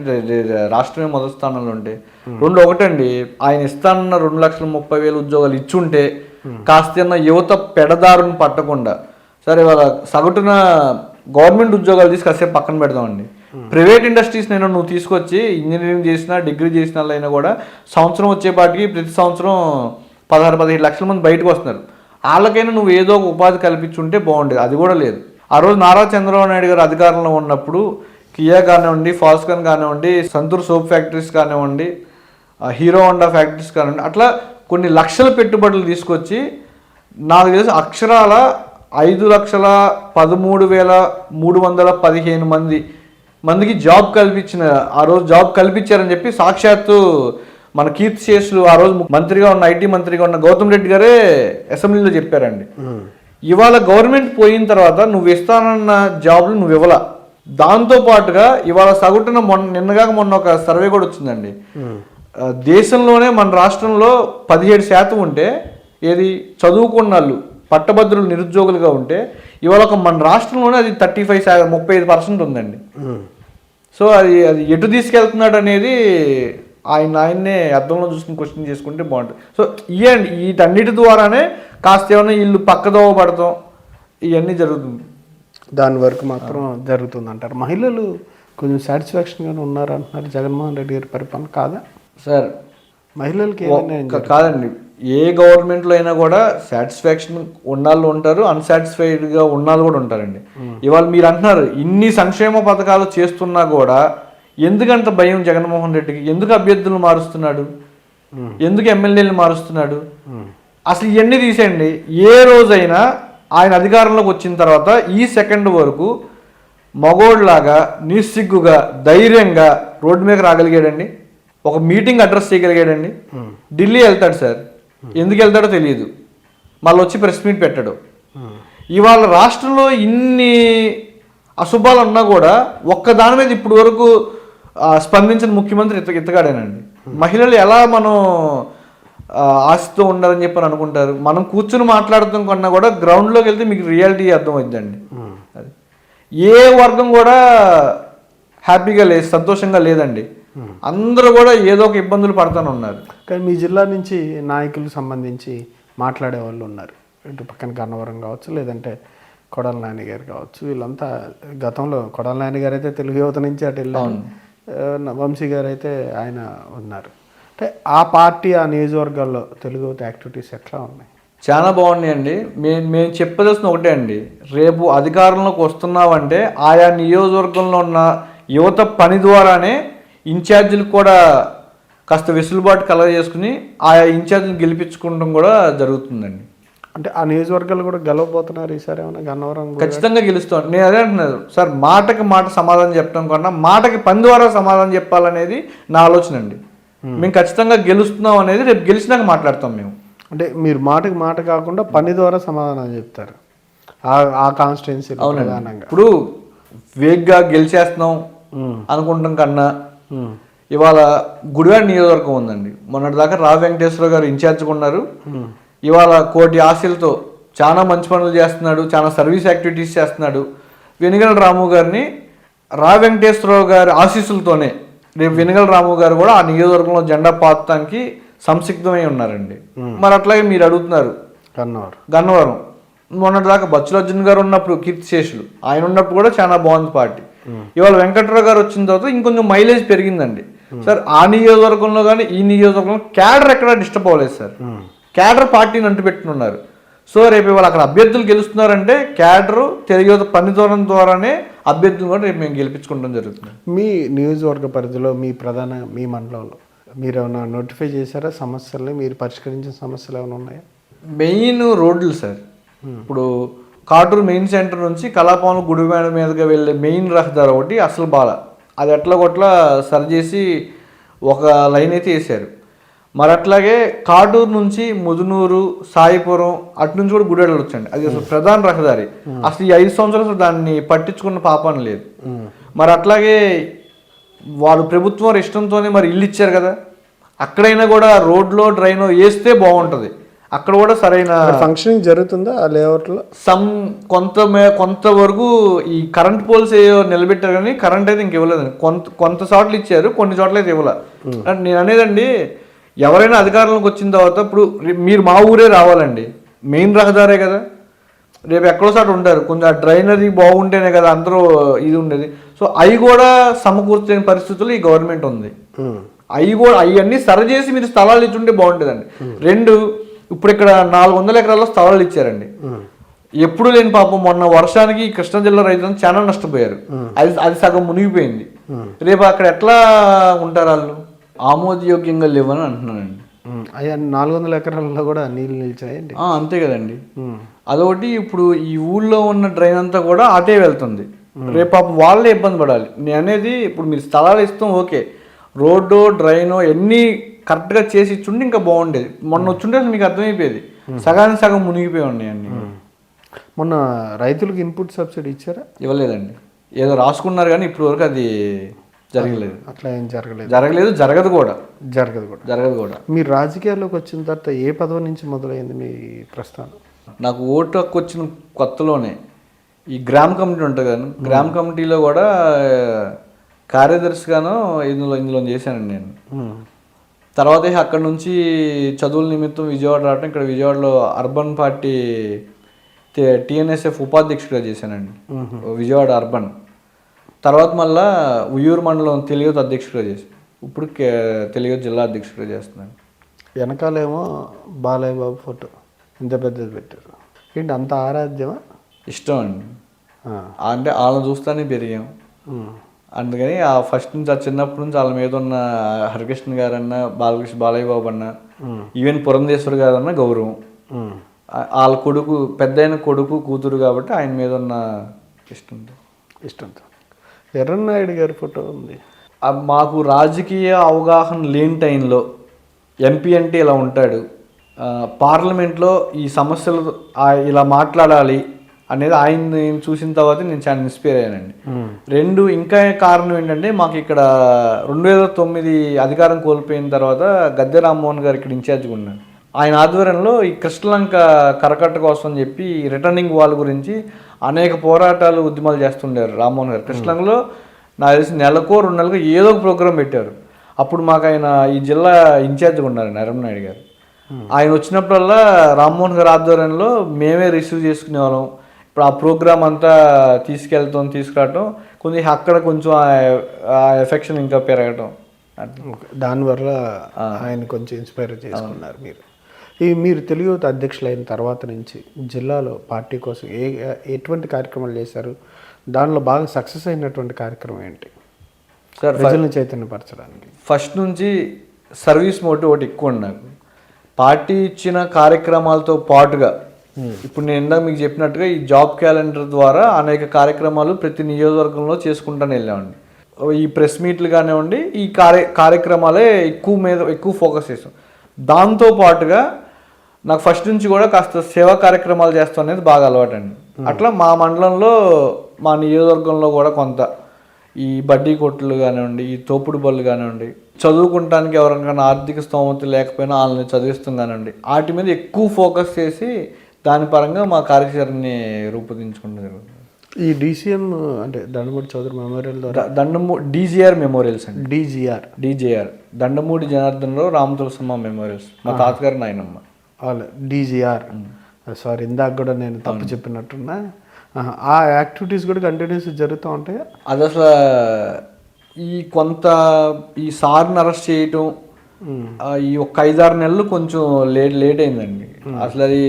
రాష్ట్రమే మొదటి స్థానంలో ఉంటే. ఒకటండి, ఆయన ఇస్తానన్న 2,30,000 ఉద్యోగాలు ఇచ్చుంటే కాస్త యువత పెడదారుని పట్టకుండా, సరే వాళ్ళ సగటున గవర్నమెంట్ ఉద్యోగాలు తీసి కాసేపు పక్కన పెడదామండి, ప్రైవేట్ ఇండస్ట్రీస్ నేను నువ్వు తీసుకొచ్చి ఇంజనీరింగ్ చేసినా డిగ్రీ చేసిన వాళ్ళైనా కూడా సంవత్సరం వచ్చేపాటికి ప్రతి సంవత్సరం 16-17 లక్షల మంది బయటకు వస్తున్నారు. వాళ్ళకైనా నువ్వు ఏదో ఒక ఉపాధి కల్పించుంటే బాగుండేది. అది కూడా లేదు. ఆ రోజు నారా చంద్రబాబు నాయుడు గారు అధికారంలో ఉన్నప్పుడు కియా కానివ్వండి, ఫాస్కాన్ కానివ్వండి, సంతూర్ సోప్ ఫ్యాక్టరీస్ కానివ్వండి, హీరో హోండా ఫ్యాక్టరీస్ కానివ్వండి, అట్లా కొన్ని లక్షల పెట్టుబడులు తీసుకొచ్చి నాకు తెలిసి అక్షరాల 5,13,315 మందికి జాబ్ కల్పించిన, ఆ రోజు జాబ్ కల్పించారని చెప్పి సాక్షాత్తు మన కీర్తిశేషులు ఆ రోజు మంత్రిగా ఉన్న ఐటీ మంత్రిగా ఉన్న గౌతమ్ రెడ్డి గారే అసెంబ్లీలో చెప్పారండి. ఇవాళ గవర్నమెంట్ పోయిన తర్వాత నువ్వు ఇస్తానన్న జాబ్లు నువ్వు ఇవ్వాల. దాంతో పాటుగా ఇవాళ సగటున మొన్న ఒక సర్వే కూడా వచ్చిందండి. దేశంలోనే మన రాష్ట్రంలో 17% ఉంటే, ఏది చదువుకున్న వాళ్ళు పట్టభద్రులు నిరుద్యోగులుగా ఉంటే, ఇవాళ మన రాష్ట్రంలోనే అది 35% ఉందండి. సో అది ఎటు తీసుకెళ్తున్నాడు అనేది ఆయన్నే అర్థంలో చూసుకుని క్వశ్చన్ చేసుకుంటే బాగుంటుంది. సో ఇవ్వండి, వీటన్నిటి ద్వారానే కాస్త ఏమైనా ఇల్లు పక్కదోవ పడతాం ఇవన్నీ జరుగుతుంది. దాని వరకు మాత్రం జరుగుతుంది అంటారు. మహిళలు కొంచెం సాటిస్ఫాక్షన్గానే ఉన్నారు అంటున్నారు జగన్మోహన్ రెడ్డి గారి పరిపాలన. కాదా సార్? మహిళలకి కాదండి, ఏ గవర్నమెంట్లో అయినా కూడా సాటిస్ఫాక్షన్ ఉన్నాళ్ళు ఉంటారు, అన్సాటిస్ఫైడ్గా ఉన్నాళ్ళు కూడా ఉంటారండి. ఇవాళ మీరు అంటున్నారు ఇన్ని సంక్షేమ పథకాలు చేస్తున్నా కూడా ఎందుకంత భయం జగన్మోహన్ రెడ్డికి? ఎందుకు అభ్యర్థులను మారుస్తున్నాడు? ఎందుకు ఎమ్మెల్యేలను మారుస్తున్నాడు? అసలు ఇవన్నీ తీసేయండి. ఏ రోజైనా ఆయన అధికారంలోకి వచ్చిన తర్వాత ఈ సెకండ్ వరకు మగోడ్లాగా నిస్సిగ్గుగా ధైర్యంగా రోడ్డు మీద రాగలిగాడండి? ఒక మీటింగ్ అడ్రస్ చేయగలిగాడండి? ఢిల్లీ వెళ్తాడు సార్, ఎందుకు వెళ్తాడో తెలియదు, మళ్ళీ వచ్చి ప్రెస్ మీట్ పెట్టాడు. ఇవాళ రాష్ట్రంలో ఇన్ని అశుభాలు ఉన్నా కూడా ఒక్క దాని మీద ఇప్పుడు వరకు స్పందించిన ముఖ్యమంత్రి ఇతగాడేనండి. మహిళలు ఎలా మనం ఆశతో ఉండాలని చెప్పని అనుకుంటారు? మనం కూర్చుని మాట్లాడుతాం కన్నా కూడా గ్రౌండ్లోకి వెళ్తే మీకు రియాలిటీ అర్థమవుతుందండి. అది ఏ వర్గం కూడా హ్యాపీగా లేదు, సంతోషంగా లేదండి. అందరూ కూడా ఏదో ఒక ఇబ్బందులు పడుతూనే ఉన్నారు. కానీ మీ జిల్లా నుంచి నాయకులకు సంబంధించి మాట్లాడే వాళ్ళు ఉన్నారు. ఇటు పక్కన గన్నవరం కావచ్చు, లేదంటే కొడాల నాని గారు కావచ్చు. వీళ్ళంతా గతంలో కొడాల నాని గారు అయితే తెలుగు యువత నుంచి అటు వెళ్ళారు, వంశీ గారు అయితే ఆయన ఉన్నారు. అంటే ఆ పార్టీ ఆ నియోజకవర్గాల్లో తెలుగు యువత యాక్టివిటీస్ ఎట్లా ఉన్నాయి? చాలా బాగున్నాయండి. మేము చెప్పదలసిన ఒకటే అండి, రేపు అధికారంలోకి వస్తున్నామంటే ఆయా నియోజకవర్గంలో ఉన్న యువత పని ద్వారానే ఇన్ఛార్జీలకు కూడా కాస్త వెసులుబాటు కలగ చేసుకుని ఆయా ఇన్ఛార్జ్ని గెలిపించుకోవడం కూడా జరుగుతుందండి. అంటే ఆ నియోజకవర్గాలు కూడా గెలవబోతున్నారు ఈసారి ఏమైనా గన్నవరం ఖచ్చితంగా గెలుస్తాం. నేను అదే అంటున్నాను సార్, మాటకి మాట సమాధానం చెప్పడం కన్నా మాటకి పని ద్వారా సమాధానం చెప్పాలనేది నా ఆలోచన అండి. మేము ఖచ్చితంగా గెలుస్తున్నాం అనేది రేపు గెలిచినాక మాట్లాడతాం మేము. అంటే మీరు మాటకి మాట కాకుండా పని ద్వారా సమాధానం చెప్తారు ఆ కాన్స్టిట్యున్సీ ప్రధానంగా. ఇప్పుడు వేగ్గా గెలిచేస్తున్నాం అనుకుంటాం కన్నా ఇవాళ గుడివాడ నియోజకవర్గం ఉందండి. మొన్నటిదాకా రావు వెంకటేశ్వర గారు ఇన్ఛార్జ్గా ఉన్నారు. ఇవాళ కోటి ఆశలతో చాలా మంచి పనులు చేస్తున్నాడు, చాలా సర్వీస్ యాక్టివిటీస్ చేస్తున్నాడు. వెనుగల రాము గారిని రావు వెంకటేశ్వరరావు గారి ఆశీస్సులతోనే రేపు వెనుగల రాము గారు కూడా ఆ నియోజకవర్గంలో జెండా పాతానికి సంసిగ్ధమై ఉన్నారండి. మరి అట్లాగే మీరు అడుగుతున్నారు గన్నవరం మొన్నటిదాకా బచ్చుల అర్జున్ గారు ఉన్నప్పుడు కీర్తిశేషులు ఆయన ఉన్నప్పుడు కూడా చాలా బాగుంది పార్టీ. ఇవాళ వెంకట్రావు గారు వచ్చిన తర్వాత ఇంకొంచెం మైలేజ్ పెరిగిందండి సార్. ఆ నియోజకవర్గంలో కానీ ఈ నియోజకవర్గంలో క్యాడర్ ఎక్కడ డిస్టర్బ్ అవ్వలేదు సార్. క్యాడర్ పార్టీని అంటుపెట్టుకున్నారు. సో రేపు ఇవాళ అక్కడ అభ్యర్థులు గెలుస్తున్నారంటే క్యాడరు తెలుగు పని దూరం ద్వారానే అభ్యర్థులు కూడా రేపు మేము గెలిపించుకోవడం జరుగుతుంది. మీ నియోజకవర్గ పరిధిలో మీ మండలంలో మీరు ఏమైనా నోటిఫై చేశారా? సమస్యలు మీరు పరిష్కరించిన సమస్యలు ఏమైనా ఉన్నాయా? మెయిన్ రోడ్లు సార్. ఇప్పుడు కాటూరు మెయిన్ సెంటర్ నుంచి కళాపాలెం గుడివాడ మీదుగా వెళ్ళే మెయిన్ రహదారి ఒకటి అసలు బాల అది ఎట్లా కొట్లా సరి చేసి ఒక లైన్ అయితే వేసారు. మరి అట్లాగే కాటూరు నుంచి ముదునూరు సాయిపురం అటు నుంచి కూడా గుడివాడ వచ్చండి. అది అసలు ప్రధాన రహదారి. అసలు ఈ 5 సంవత్సరాలు పట్టించుకున్న పట్టించుకున్న పాపం లేదు. మరి అట్లాగే వారు ప్రభుత్వం ఇష్టంతోనే మరి ఇల్లు ఇచ్చారు కదా, అక్కడైనా కూడా రోడ్లో డ్రైన్ వేస్తే బాగుంటుంది. అక్కడ కూడా సరైన ఫంక్షనింగ్ జరుగుతుందా ఆ లేఅవుట్లో? కొంతవరకు ఈ కరెంట్ పోల్స్ నిలబెట్టారు కానీ కరెంట్ అయితే ఇంక ఇవ్వలేదండి. కొంత చోట్ల ఇచ్చారు, కొన్ని చోట్ల అయితే ఇవ్వలే. నేను అనేదండి, ఎవరైనా అధికారంలోకి వచ్చిన తర్వాత ఇప్పుడు మీరు మా ఊరే రావాలండి, మెయిన్ రహదారే కదా. రేపు ఎక్కడో సార్ ఉంటారు, కొంచెం ఆ డ్రైనరీ బాగుంటేనే కదా అందరూ ఇది ఉండేది. సో అవి కూడా సమకూర్చలేని పరిస్థితుల్లో ఈ గవర్నమెంట్ ఉంది. అవన్నీ సరి చేసి మీరు స్థలాలు ఇచ్చుంటే బాగుంటుందండి. 2 ఇప్పుడు ఇక్కడ 400 ఎకరాల్లో స్థలాలు ఇచ్చారండి. ఎప్పుడు లేని పాపం మొన్న వర్షానికి కృష్ణా జిల్లా రైతులను చాలా నష్టపోయారు. అది సగం మునిగిపోయింది. రేపు అక్కడ ఎట్లా ఉంటారు వాళ్ళు? ఆమోదయోగ్యంగా లేవని అంటున్నానండి. అయ్యా 400 ఎకరాల్లో కూడా నీళ్ళు నిలిచాయండి. అంతే కదండి. అదొకటి. ఇప్పుడు ఈ ఊళ్ళో ఉన్న డ్రైన్ అంతా కూడా అటే వెళ్తుంది. రేపు పాపం వాళ్ళే ఇబ్బంది పడాలి. నేను అనేది ఇప్పుడు మీరు స్థలాలు ఇస్తాం ఓకే, రోడ్డు డ్రైన్ ఎన్ని కరెక్ట్గా చేసి ఇచ్చుండి ఇంకా బాగుండేది. మొన్న వచ్చుంటే అసలు మీకు అర్థమైపోయేది, సగానికి సగం మునిగిపోయి ఉన్నాయి అన్ని. మొన్న రైతులకు ఇన్పుట్ సబ్సిడీ ఇచ్చారా? ఇవ్వలేదండి. ఏదో రాసుకున్నారు కానీ ఇప్పుడు వరకు అది జరగలేదు. అట్లా ఏం జరగలేదు, జరగదు కూడా. మీరు రాజకీయాల్లోకి వచ్చిన తర్వాత ఏ పదవి నుంచి మొదలైంది మీ ప్రస్థానం? నాకు ఓటు హక్కు వచ్చిన కొత్తలోనే ఈ గ్రామ కమిటీ ఉంటుంది కదా, గ్రామ కమిటీలో కూడా కార్యదర్శిగాను ఇందులో చేశానండి నేను. తర్వాత అక్కడ నుంచి చదువుల నిమిత్తం విజయవాడ రావటం, ఇక్కడ విజయవాడలో అర్బన్ పార్టీ టీఎన్ఎస్ఎఫ్ ఉపాధ్యక్షుడిగా చేశానండి విజయవాడ అర్బన్. తర్వాత మళ్ళా ఉయ్యూరు మండలం తెలుగు అధ్యక్షుడిగా చేశాను. ఇప్పుడు తెలుగు జిల్లా అధ్యక్షుడిగా చేస్తున్నాను. వెనకాలేమో బాలయ్య బాబు ఫోటో ఇంత పెద్దది పెట్టారు. ఏంటి అంత ఆరాధ్యమా? ఇష్టం అండి. అంటే వాళ్ళని చూస్తానే పెరిగాం. అందుకని ఆ ఫస్ట్ నుంచి, ఆ చిన్నప్పటి నుంచి వాళ్ళ మీద ఉన్న హరికృష్ణ గారు అన్న, బాలయ్య బాబు అన్న, ఈవెన్ పురంధేశ్వర్ గారు అన్న గౌరవం. వాళ్ళ కొడుకు, పెద్దయిన కొడుకు కూతురు కాబట్టి ఆయన మీద ఉన్న ఇష్టంతో. ఎర్రన్నాయుడు గారి ఫోటో ఉంది. మాకు రాజకీయ అవగాహన లేని టైంలో ఎంపీ అంటే ఇలా ఉంటాడు, పార్లమెంట్లో ఈ సమస్యలు ఇలా మాట్లాడాలి అనేది ఆయన్ని చూసిన తర్వాత నేను చాలా ఇన్స్పైర్ అయ్యానండి. 2 ఇంకా కారణం ఏంటంటే, మాకు ఇక్కడ 2009 అధికారం కోల్పోయిన తర్వాత గద్దె రామ్మోహన్ గారు ఇక్కడ ఇన్ఛార్జ్గా ఉన్నారు. ఆయన ఆధ్వర్యంలో ఈ కృష్ణలంక కరకట్ట కోసం అని చెప్పి రిటర్నింగ్ వాల్ గురించి అనేక పోరాటాలు, ఉద్యమాలు చేస్తుండారు రామ్మోహన్ గారు. కృష్ణలంకలో నాకు తెలిసి నెలకో 2 నెలలకు ఏదో ఒక ప్రోగ్రాం పెట్టారు. అప్పుడు మాకు ఆయన ఈ జిల్లా ఇన్ఛార్జ్గా ఉన్నారు ఎర్రన్నాయుడు గారు. ఆయన వచ్చినప్పుడల్లా రామ్మోహన్ గారి ఆధ్వర్యంలో మేమే రిసీవ్ చేసుకునే వాళ్ళం. ఇప్పుడు ఆ ప్రోగ్రామ్ అంతా తీసుకురావటం కొంచెం అక్కడ కొంచెం ఆ ఎఫెక్షన్ ఇంకా పెరగటం, దానివల్ల ఆయన కొంచెం ఇన్స్పైర్ చేసుకున్నారు మీరు. మీరు తెలుగు అధ్యక్షులైన తర్వాత నుంచి జిల్లాలో పార్టీ కోసం ఎటువంటి కార్యక్రమాలు చేశారు? దానిలో బాగా సక్సెస్ అయినటువంటి కార్యక్రమం ఏంటి సార్ ప్రజలను చైతన్యపరచడానికి? ఫస్ట్ నుంచి సర్వీస్ మోటివ్ ఒకటి ఎక్కువ ఉంది నాకు. పార్టీ ఇచ్చిన కార్యక్రమాలతో పాటుగా ఇప్పుడు నేను ఇందాక మీకు చెప్పినట్టుగా ఈ జాబ్ క్యాలెండర్ ద్వారా అనేక కార్యక్రమాలు ప్రతి నియోజకవర్గంలో చేసుకుంటాను వెళ్ళామండి. ఈ ప్రెస్ మీట్లు కానివ్వండి, ఈ కార్యక్రమాలే ఎక్కువ ఫోకస్ చేస్తాం. దాంతో పాటుగా నాకు ఫస్ట్ నుంచి కూడా కాస్త సేవా కార్యక్రమాలు చేస్తాం అనేది బాగా అలవాటు అండి. అట్లా మా మండలంలో మా నియోజకవర్గంలో కూడా కొంత ఈ బడ్డీ కొట్లు కానివ్వండి, ఈ తోపుడు బళ్ళు కానివ్వండి, చదువుకుంటానికి ఎవరికైనా ఆర్థిక స్తోమత లేకపోయినా వాళ్ళని చదివిస్తాం కానివ్వండి, వాటి మీద ఎక్కువ ఫోకస్ చేసి దాని పరంగా మా కార్యాచరణని రూపొందించుకుంటూ జరుగుతుంది. ఈ DCM అంటే దండమూడి చౌదరి మెమోరియల్ ద్వారా DGR మెమోరియల్స్ అండి. DGR దండమూడి జనార్దనరావు రామతులసమ్మ మెమోరియల్స్, మా తాతగారు నాయనమ్మ. DGR సారీ, ఇందాక కూడా నేను తప్పు చెప్పినట్టున్నా. ఆ యాక్టివిటీస్ కూడా కంటిన్యూస్ జరుగుతూ ఉంటాయి. అది అసలు ఈ సార్ని అరెస్ట్ చేయటం ఈ ఒక 5-6 నెలలు కొంచెం లేట్ అయిందండి. అసలు అది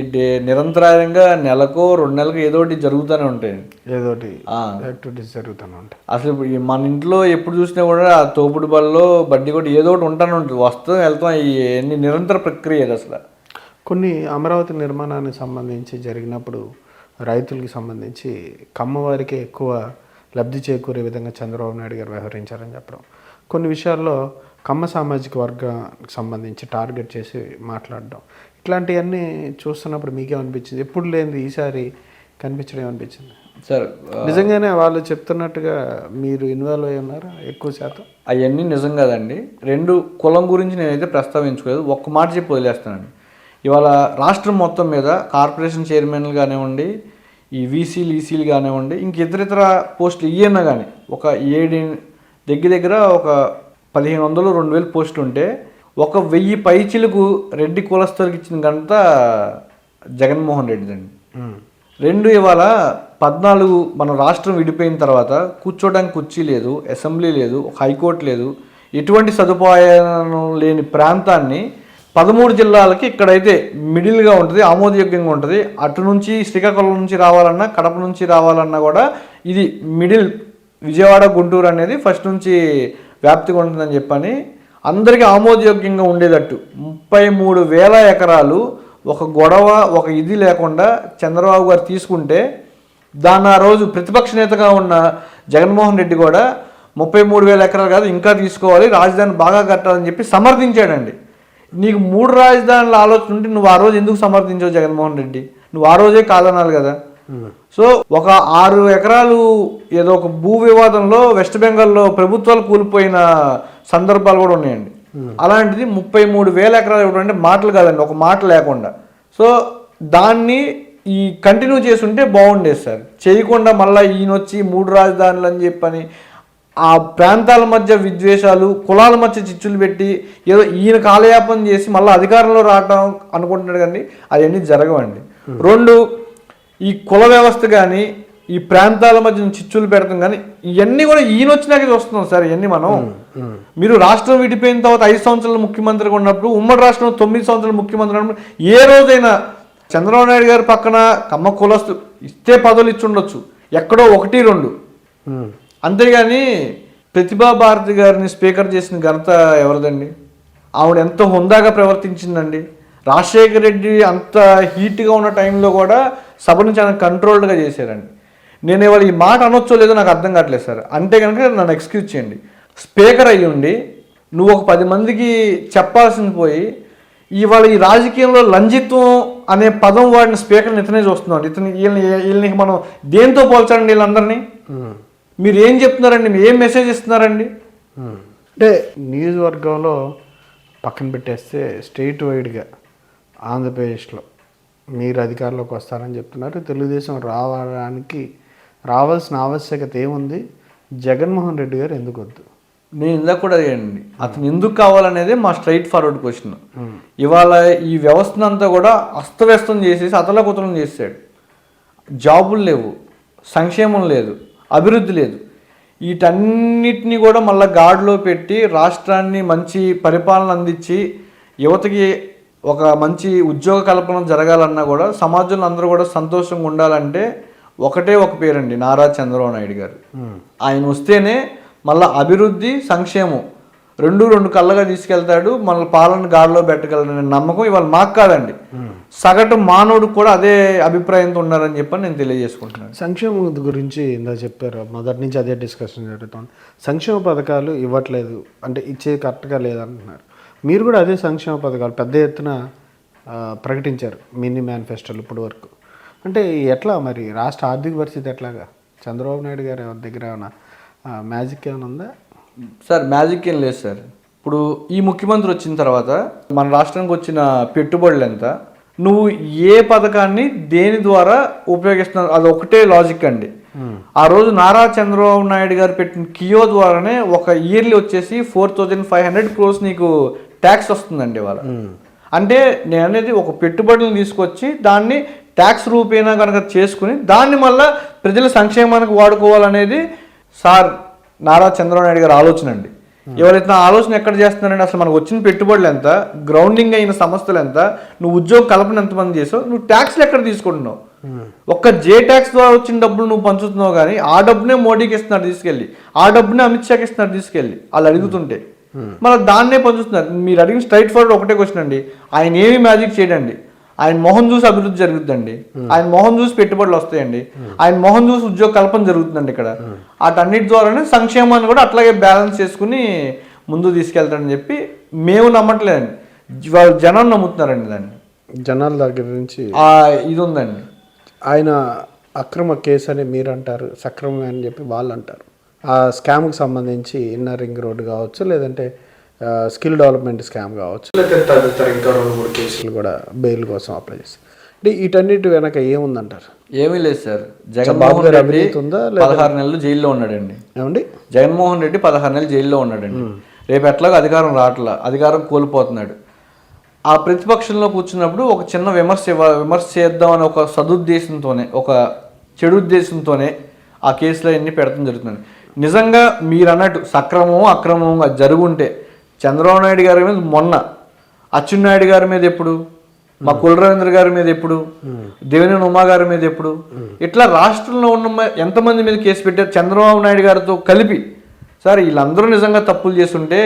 నిరంతరాయంగా నెలకో 2 నెలలకు ఏదో ఒకటి జరుగుతూనే ఉంటాయి, యాక్టివిటీస్ జరుగుతూనే ఉంటాయి. అసలు మన ఇంట్లో ఎప్పుడు చూసినా కూడా తోపుడు బల్లో బడ్డీ కూడా ఏదో ఒకటి ఉంటానే ఉంటుంది, వస్తాం వెళ్తాం. ఎన్ని నిరంతర ప్రక్రియ అది. అసలు కొన్ని అమరావతి నిర్మాణానికి సంబంధించి జరిగినప్పుడు రైతులకి సంబంధించి కమ్మవారికి ఎక్కువ లబ్ధి చేకూరే విధంగా చంద్రబాబు నాయుడు గారు వ్యవహరించారని చెప్పడం, కొన్ని విషయాల్లో కమ్మ సామాజిక వర్గానికి సంబంధించి టార్గెట్ చేసి మాట్లాడడం, ఇట్లాంటివన్నీ చూస్తున్నప్పుడు మీకేమనిపించింది? ఎప్పుడు లేనిది ఈసారి కనిపించడం ఏమనిపించింది సార్? నిజంగానే వాళ్ళు చెప్తున్నట్టుగా మీరు ఇన్వాల్వ్ అయి ఉన్నారా ఎక్కువ శాతం? అవన్నీ నిజం కాదండి. 2 కులం గురించి నేనైతే ప్రస్తావించుకోలేదు, ఒక్క మాట చెప్పి వదిలేస్తానండి. ఇవాళ రాష్ట్రం మొత్తం మీద కార్పొరేషన్ చైర్మన్లు కానివ్వండి, ఈ వీసీలు ఈసీలు కానివ్వండి, ఇంక ఇతర పోస్టులు ఇవన్నా కానీ ఒక 7 దగ్గర ఒక 1500-2000 పోస్టులు ఉంటే 1000 పైచిలకు రెడ్డి కులస్తులకు ఇచ్చిన ఘనత జగన్మోహన్ రెడ్డి అండి. 2 ఇవాళ 14 మన రాష్ట్రం విడిపోయిన తర్వాత కూర్చోడానికి కుర్చీ లేదు, అసెంబ్లీ లేదు, హైకోర్టు లేదు, ఎటువంటి సదుపాయాలు లేని ప్రాంతాన్ని 13 జిల్లాలకి ఇక్కడైతే మిడిల్గా ఉంటుంది, ఆమోదయోగ్యంగా ఉంటుంది. అటు నుంచి శ్రీకాకుళం నుంచి రావాలన్నా, కడప నుంచి రావాలన్నా కూడా ఇది మిడిల్ విజయవాడ గుంటూరు అనేది ఫస్ట్ నుంచి వ్యాప్తిగా ఉంటుందని చెప్పని అందరికీ ఆమోదయోగ్యంగా ఉండేటట్టు 33,000 ఎకరాలు ఒక గొడవ ఒక ఇది లేకుండా చంద్రబాబు గారు తీసుకుంటే, దాన్ని ఆ రోజు ప్రతిపక్ష నేతగా ఉన్న జగన్మోహన్ రెడ్డి కూడా 33,000 ఎకరాలు కాదు ఇంకా తీసుకోవాలి, రాజధాని బాగా కట్టాలని చెప్పి సమర్థించాడండి. నీకు 3 రాజధానుల ఆలోచన ఉంటే నువ్వు ఆ రోజు ఎందుకు సమర్థించావు జగన్మోహన్ రెడ్డి? నువ్వు ఆ రోజే కాదనాలి కదా. సో ఒక 6 ఎకరాలు ఏదో ఒక భూ వివాదంలో వెస్ట్ బెంగాల్లో ప్రభుత్వాలు కూలిపోయిన సందర్భాలు కూడా ఉన్నాయండి. అలాంటిది 33,000 ఎకరాలు ఇవ్వడం అంటే మాటలు కాదండి, ఒక మాట లేకుండా. సో దాన్ని ఈ కంటిన్యూ చేసుంటే బాగుండేది సార్. చేయకుండా మళ్ళీ ఈయన వచ్చి 3 రాజధానులు అని చెప్పని ఆ ప్రాంతాల మధ్య విద్వేషాలు, కులాల మధ్య చిచ్చులు పెట్టి ఏదో ఈయన కాలయాపన చేసి మళ్ళీ అధికారంలో రావటం అనుకుంటున్నాడు కానీ అవన్నీ జరగవండి. 2 ఈ కుల వ్యవస్థ కానీ ఈ ప్రాంతాల మధ్య చిచ్చులు పెడతాం కానీ ఇవన్నీ కూడా ఈయన వచ్చినాకే చూస్తున్నాం సార్. ఇవన్నీ మనం మీరు రాష్ట్రం విడిపోయిన తర్వాత 5 సంవత్సరాలు ముఖ్యమంత్రిగా ఉన్నప్పుడు, ఉమ్మడి రాష్ట్రంలో 9 సంవత్సరాలు ముఖ్యమంత్రి ఉన్నప్పుడు ఏ రోజైనా చంద్రబాబు నాయుడు గారి పక్కన కమ్మ కులస్తు ఇస్తే పదవులు ఇచ్చి ఉండొచ్చు, ఎక్కడో 1-2. అంతేగాని ప్రతిభా భారతి గారిని స్పీకర్ చేసిన ఘనత ఎవరిదండి? ఆవిడ ఎంత హుందాగా ప్రవర్తించిందండి. రాజశేఖర రెడ్డి అంత హీట్గా ఉన్న టైంలో కూడా సభను చాలా కంట్రోల్డ్గా చేశారండి. నేను ఇవాళ ఈ మాట అనొచ్చో లేదో నాకు అర్థం కావట్లేదు సార్. అంటే కనుక నన్ను ఎక్స్క్యూజ్ చేయండి. స్పీకర్ అయ్యి ఉండి నువ్వు ఒక 10 మందికి చెప్పాల్సింది పోయి ఇవాళ ఈ రాజకీయంలో లంజిత్వం అనే పదం వాడిన స్పీకర్ని ఇతనే చూస్తున్నాడు. వీళ్ళని మనం దేంతో పోల్చాలండి? వీళ్ళందరినీ మీరు ఏం చెప్తున్నారండి? మీరు ఏం మెసేజ్ ఇస్తున్నారండి? అంటే నియోజకవర్గంలో పక్కన పెట్టేస్తే స్టేట్ వైడ్గా ఆంధ్రప్రదేశ్లో మీరు అధికారంలోకి వస్తారని చెప్తున్నారు. తెలుగుదేశం రావాల్సిన ఆవశ్యకత ఏముంది? జగన్మోహన్ రెడ్డి గారు ఎందుకు వద్దు? నేను ఇందాక కూడా అడిగానండి, అతను ఎందుకు కావాలనేది మా స్ట్రైట్ ఫార్వర్డ్ క్వశ్చన్. ఇవాళ ఈ వ్యవస్థనంతా కూడా అస్తవ్యస్తం చేసేసి అతలకుతలం చేశాడు. జాబులు లేవు, సంక్షేమం లేదు, అభివృద్ధి లేదు. వీటన్నిటినీ కూడా మళ్ళీ గాడిలో పెట్టి రాష్ట్రాన్ని మంచి పరిపాలన అందించి యువతకి ఒక మంచి ఉద్యోగ కల్పన జరగాలన్నా కూడా సమాజంలో అందరూ కూడా సంతోషంగా ఉండాలంటే ఒకటే ఒక పేరండి, నారా చంద్రబాబు నాయుడు గారు. ఆయన వస్తేనే మళ్ళీ అభివృద్ధి సంక్షేమం రెండు కళ్ళగా తీసుకెళ్తాడు, మన పాలన గాడిలో పెట్టగలడనే నమ్మకం ఇవాళ మాకు కాదండి, సగటు మానవుడు కూడా అదే అభిప్రాయంతో ఉన్నారని చెప్పని నేను తెలియజేసుకుంటున్నాను. సంక్షేమం గురించి ఇందా చెప్పారు, మొదటి నుంచి అదే డిస్కషన్ జరుగుతుంది. సంక్షేమ పథకాలు ఇవ్వట్లేదు అంటే ఇచ్చేది కరెక్ట్గా లేదంటున్నారు. మీరు కూడా అదే సంక్షేమ పథకాలు పెద్ద ఎత్తున ప్రకటించారు మినీ మేనిఫెస్టోలు ఇప్పటి వరకు. అంటే ఎట్లా మరి రాష్ట్ర ఆర్థిక పరిస్థితి ఎట్లాగా? చంద్రబాబు నాయుడు గారి దగ్గర ఏమైనా మ్యాజిక్ ఏమైనా ఉందా? సార్ మ్యాజిక్ ఏం లేదు సార్. ఇప్పుడు ఈ ముఖ్యమంత్రి వచ్చిన తర్వాత మన రాష్ట్రానికి వచ్చిన పెట్టుబడులు ఎంత, నువ్వు ఏ పథకాన్ని దేని ద్వారా ఉపయోగిస్తున్నావు, అది ఒకటే లాజిక్ అండి. ఆ రోజు నారా చంద్రబాబు నాయుడు గారు పెట్టిన కియో ద్వారానే ఒక ఇయర్లీ వచ్చేసి 4,500 crores నీకు ట్యాక్స్ వస్తుందండి ఇవాళ. అంటే నేను అనేది ఒక పెట్టుబడులను తీసుకొచ్చి దాన్ని ట్యాక్స్ రూపేణా కనుక చేసుకుని దాన్ని మళ్ళీ ప్రజల సంక్షేమానికి వాడుకోవాలనేది సార్ నారా చంద్రబాబు నాయుడు గారి ఆలోచన అండి. ఎవరైతే ఆలోచన ఎక్కడ చేస్తున్నారంటే అసలు మనకు వచ్చిన పెట్టుబడులు ఎంత, గ్రౌండింగ్ అయిన సంస్థలు ఎంత, నువ్వు ఉద్యోగ కల్పన ఎంతమంది చేసావు, నువ్వు ట్యాక్స్లు ఎక్కడ తీసుకుంటున్నావు, ఒక్క జే ట్యాక్స్ ద్వారా వచ్చిన డబ్బులు నువ్వు పంచుతున్నావు కానీ ఆ డబ్బునే మోడీకి ఇస్తున్నారు తీసుకెళ్ళి, ఆ డబ్బునే అమిత్ షాకి ఇస్తున్నారు తీసుకెళ్ళి వాళ్ళు అడుగుతుంటే, మళ్ళీ దాన్నే పంచుతున్నారు. మీరు అడిగిన స్ట్రైట్ ఫార్వర్డ్ ఒకటే క్వశ్చన్ అండి, ఆయన ఏమి మ్యాజిక్ చేయడండి, ఆయన మొహం చూసి అభివృద్ధి జరుగుతుందండి, ఆయన మొహం చూసి పెట్టుబడులు వస్తాయండి, ఆయన మొహం చూసి ఉద్యోగ కల్పన జరుగుతుందండి. ఇక్కడ వాటన్నిటి ద్వారానే సంక్షేమాన్ని కూడా అట్లాగే బ్యాలెన్స్ చేసుకుని ముందు తీసుకెళ్తాడని చెప్పి మేము నమ్మట్లేదండి, వాళ్ళు జనం నమ్ముతున్నారండి దాన్ని. జనాల దగ్గర నుంచి ఇది ఉందండి. ఆయన అక్రమ కేసు అని మీరు అంటారు, సక్రమమే అని చెప్పి వాళ్ళు అంటారు. ఆ స్కామ్కి సంబంధించి ఇన్నర్ రింగ్ రోడ్డు కావచ్చు, లేదంటే స్కిల్ డెవలప్మెంట్ స్కామ్ కావచ్చు, లేకపోతే తదితర ఇంకా 2-3 కేసులు కూడా బెయిల్ కోసం అప్లై చేస్తారు. అంటే వీటన్నిటి వెనక ఏముందంటారు? ఏమీ లేదు సార్. జగన్మోహన్ రెడ్డి 16 నెలలు జైల్లో ఉన్నాడండి. ఏమండి? జగన్మోహన్ రెడ్డి 16 నెలలు జైల్లో ఉన్నాడండి. రేపు ఎట్లాగో అధికారం రావట్లా, అధికారం కోల్పోతున్నాడు. ఆ ప్రతిపక్షంలో కూర్చున్నప్పుడు ఒక చిన్న విమర్శ చేద్దామని ఒక సదుద్దేశంతోనే, ఒక చెడు ఉద్దేశంతోనే ఆ కేసులో అన్ని పెడతాం జరుగుతుంది. నిజంగా మీరు అన్నట్టు అక్రమంగా జరుగుంటే చంద్రబాబు నాయుడు గారి మీద మొన్న, అచ్చెన్నాయుడు గారి మీద ఎప్పుడు, మా కులరవీంద్ర గారి మీద ఎప్పుడు, దేవినేని ఉమా గారి మీద ఎప్పుడు, ఇట్లా రాష్ట్రంలో ఉన్న ఎంతమంది మీద కేసు పెట్టారు చంద్రబాబు నాయుడు గారితో కలిపి. సార్ వీళ్ళందరూ నిజంగా తప్పులు చేస్తుంటే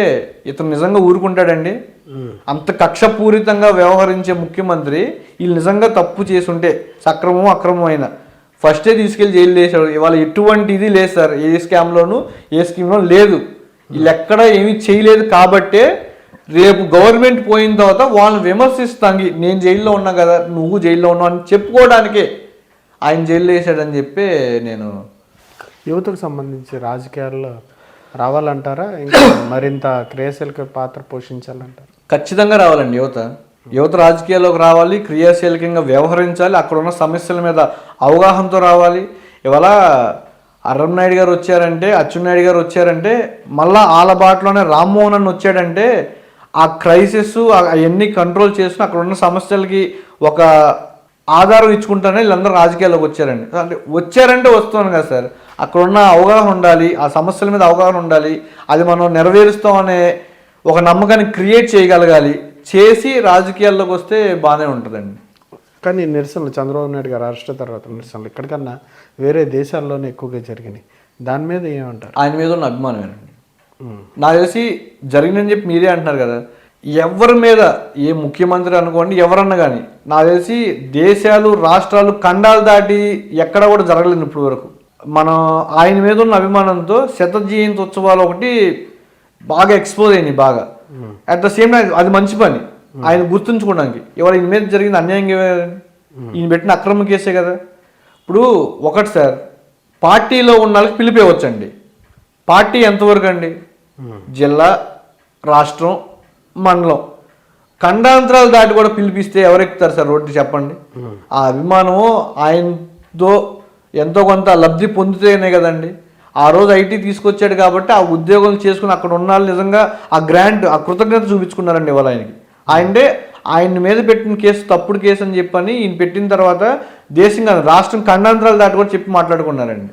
ఇతను నిజంగా ఊరుకుంటాడండి? అంత కక్షపూరితంగా వ్యవహరించే ముఖ్యమంత్రి వీళ్ళు నిజంగా తప్పు చేసుంటే అక్రమం అయినా ఫస్టే తీసుకెళ్లి జైలు వేసాడు. ఇవాళ ఎటువంటి ఇది లేదు సార్, ఏ స్కామ్లోనూ ఏ స్కీమ్లోనూ లేదు. వీళ్ళు ఎక్కడ ఏమీ చేయలేదు కాబట్టే రేపు గవర్నమెంట్ పోయిన తర్వాత వాళ్ళని విమర్శిస్తాంగి, నేను జైల్లో ఉన్నా కదా నువ్వు జైల్లో ఉన్నావు అని చెప్పుకోవడానికే ఆయన జైల్లో వేసాడని చెప్పి నేను. యువతకు సంబంధించి రాజకీయాల్లో రావాలంటారా, ఇంకా మరింత క్రియాశీలక పాత్ర పోషించాలంటారా? ఖచ్చితంగా రావాలండి. యువత రాజకీయాల్లోకి రావాలి, క్రియాశీలకంగా వ్యవహరించాలి, అక్కడ ఉన్న సమస్యల మీద అవగాహనతో రావాలి. ఇవాళ అర్రంనాయుడు గారు వచ్చారంటే, అచ్చెన్నాయుడు గారు వచ్చారంటే, మళ్ళా ఆలబాట్లోనే రామ్మోహన్ అన్న వచ్చాడంటే ఆ క్రైసిస్ అవన్నీ కంట్రోల్ చేసుకుని అక్కడ ఉన్న సమస్యలకి ఒక ఆధారం ఇచ్చుకుంటానే వీళ్ళందరూ రాజకీయాల్లోకి వచ్చారండి. అంటే వచ్చారంటే వస్తున్నాను కదా సార్, అక్కడ ఉన్న అవగాహన ఉండాలి, ఆ సమస్యల మీద అవగాహన ఉండాలి, అది మనం నెరవేరుస్తామనే ఒక నమ్మకాన్ని క్రియేట్ చేయగలగాలి. చేసి రాజకీయాల్లోకి వస్తే బాగానే ఉంటుందండి. కానీ నిరసనలు చంద్రబాబు నాయుడు గారు అరెస్ట్ తర్వాత నిరసనలు ఇక్కడికన్నా వేరే దేశాల్లోనే ఎక్కువగా జరిగినాయి, దాని మీద ఏమంటారు? ఆయన మీద ఉన్న అభిమానమేనండి. నాకు తెలిసి జరిగిందని చెప్పి మీరే అంటున్నారు కదా, ఎవరి మీద ఏ ముఖ్యమంత్రి అనుకోండి ఎవరన్నా కానీ నాకు తెలిసి దేశాలు రాష్ట్రాలు ఖండాలు దాటి ఎక్కడ కూడా జరగలేదు ఇప్పటి వరకు. మనం ఆయన మీద ఉన్న అభిమానంతో శత జయంతి ఉత్సవాలు ఒకటి బాగా ఎక్స్పోజ్ అయినాయి బాగా. అట్ ద సేమ్ టైం అది మంచి పని ఆయన గుర్తుంచుకోవడానికి. ఇవాళ ఈయన మీద జరిగింది అన్యాయం, ఈయన పెట్టిన అక్రమ కేసే కదా. ఇప్పుడు ఒకటి సార్, పార్టీలో ఉన్న వాళ్ళకి పిలిపేయవచ్చండి. పార్టీ ఎంతవరకు అండి? జిల్లా, రాష్ట్రం, మండలం, ఖండాంతరాలు దాటి కూడా పిలిపిస్తే ఎవరెక్కుతారు సార్ రోడ్డు చెప్పండి? ఆ అభిమానము ఆయనతో ఎంతో కొంత లబ్ధి పొందుతేనే కదండి. ఆ రోజు ఐటీ తీసుకొచ్చాడు కాబట్టి ఆ ఉద్యోగం చేసుకుని అక్కడ ఉన్న వాళ్ళు నిజంగా ఆ గ్రాంట్, ఆ కృతజ్ఞత చూపించుకున్నారండి ఇవాళ ఆయనకి. ఆయన మీద పెట్టిన కేసు తప్పుడు కేసు అని చెప్పని ఈయన పెట్టిన తర్వాత దేశంగా రాష్ట్రం ఖండాంతరాలు దాటి కూడా చెప్పి మాట్లాడుకున్నారండి.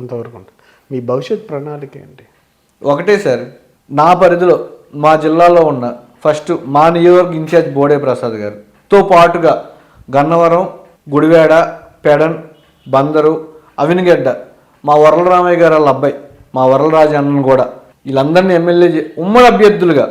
అంతవరకు ఉంటుంది. మీ భవిష్యత్ ప్రణాళిక ఏంటి? ఒకటే సార్, నా పరిధిలో మా జిల్లాలో ఉన్న ఫస్ట్ మా నియోజకవర్గ ఇన్ఛార్జ్ బోడే ప్రసాద్ గారితో పాటుగా గన్నవరం, గుడివాడ, పెడన్, బందరు, అవినిగడ్డ, మా వరలరామయ్య గారు వాళ్ళ అబ్బాయి మా వరలరాజు అన్నను కూడా వీళ్ళందరినీ ఎమ్మెల్యే ఉమ్మడి అభ్యర్థులుగా,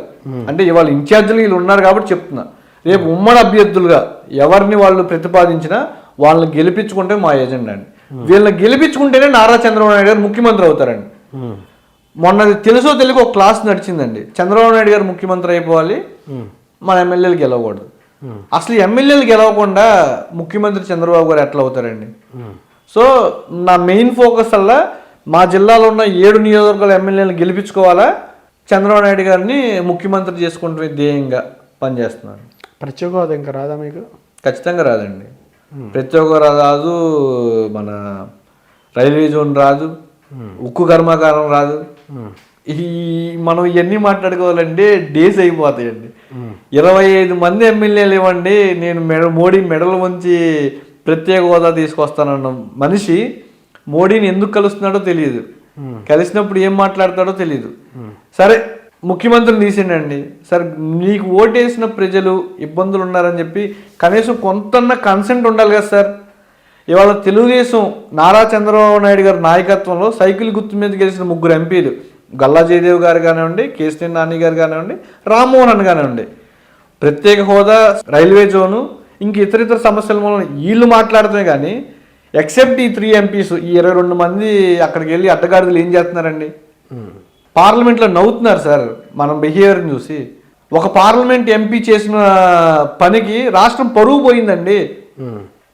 అంటే ఇవాళ ఇన్ఛార్జీలు వీళ్ళు ఉన్నారు కాబట్టి చెప్తున్నా, రేపు ఉమ్మడి అభ్యర్థులుగా ఎవరిని వాళ్ళు ప్రతిపాదించినా వాళ్ళని గెలిపించుకుంటే మా ఎజెండా అండి. వీళ్ళని గెలిపించుకుంటేనే నారా చంద్రబాబు నాయుడు గారు ముఖ్యమంత్రి అవుతారండి. మొన్నది తెలుసో తెలియక ఒక క్లాస్ నడిచిందండి, చంద్రబాబు నాయుడు గారు ముఖ్యమంత్రి అయిపోవాలి, మన ఎమ్మెల్యేలు గెలవకూడదు. అసలు ఎమ్మెల్యేలు గెలవకుండా ముఖ్యమంత్రి చంద్రబాబు గారు ఎట్లా అవుతారండి? సో నా మెయిన్ ఫోకస్ అలా మా జిల్లాలో ఉన్న 7 నియోజకవర్గాల ఎమ్మెల్యేలు గెలిపించుకోవాలా, చంద్రబాబు నాయుడు గారిని ముఖ్యమంత్రి చేసుకుంటే ధ్యేయంగా పనిచేస్తున్నాను. ప్రత్యేక హోదా ఇంకా రాదా మీకు? ఖచ్చితంగా రాదండి. ప్రత్యేక హోదా రాదు, మన రైల్వే జోన్ రాదు, ఉక్కు కర్మాగారం రాదు. ఈ మనం ఇవన్నీ మాట్లాడుకోవాలంటే డేస్ అయిపోతాయండి. 25 మంది ఎమ్మెల్యేలు ఇవ్వండి, నేను మోడీ మెడలు వంచి ప్రత్యేక హోదా తీసుకొస్తానన్న మనిషి మోడీని ఎందుకు కలుస్తున్నాడో తెలియదు, కలిసినప్పుడు ఏం మాట్లాడతాడో తెలియదు. సరే ముఖ్యమంత్రిని తీసిండండి, సరే నీకు ఓటేసిన ప్రజలు ఇబ్బందులు ఉన్నారని చెప్పి కనీసం కొంతన్న కన్సెంట్ ఉండాలి కదా సార్. ఇవాళ తెలుగుదేశం నారా చంద్రబాబు నాయుడు గారి నాయకత్వంలో సైకిల్ గుర్తు మీద గెలిచిన 3 ఎంపీలు, గల్లా జయదేవ్ గారు కానివ్వండి, కేసీఆర్ నాని గారు కానివ్వండి, రామ్మోహన్ కానివ్వండి, ప్రత్యేక హోదా, రైల్వే జోను, ఇంక ఇతర సమస్యల మూలం వీళ్ళు మాట్లాడుతున్నాయి. కానీ ఎక్సెప్ట్ ఈ 3 ఎంపీస్, ఈ 22 మంది అక్కడికి వెళ్ళి అడ్డగాడిదలు ఏం చేస్తున్నారండి? పార్లమెంట్లో నవ్వుతున్నారు సార్ మనం బిహేవియర్ని చూసి. ఒక పార్లమెంట్ ఎంపీ చేసిన పనికి రాష్ట్రం పరువు పోయిందండి.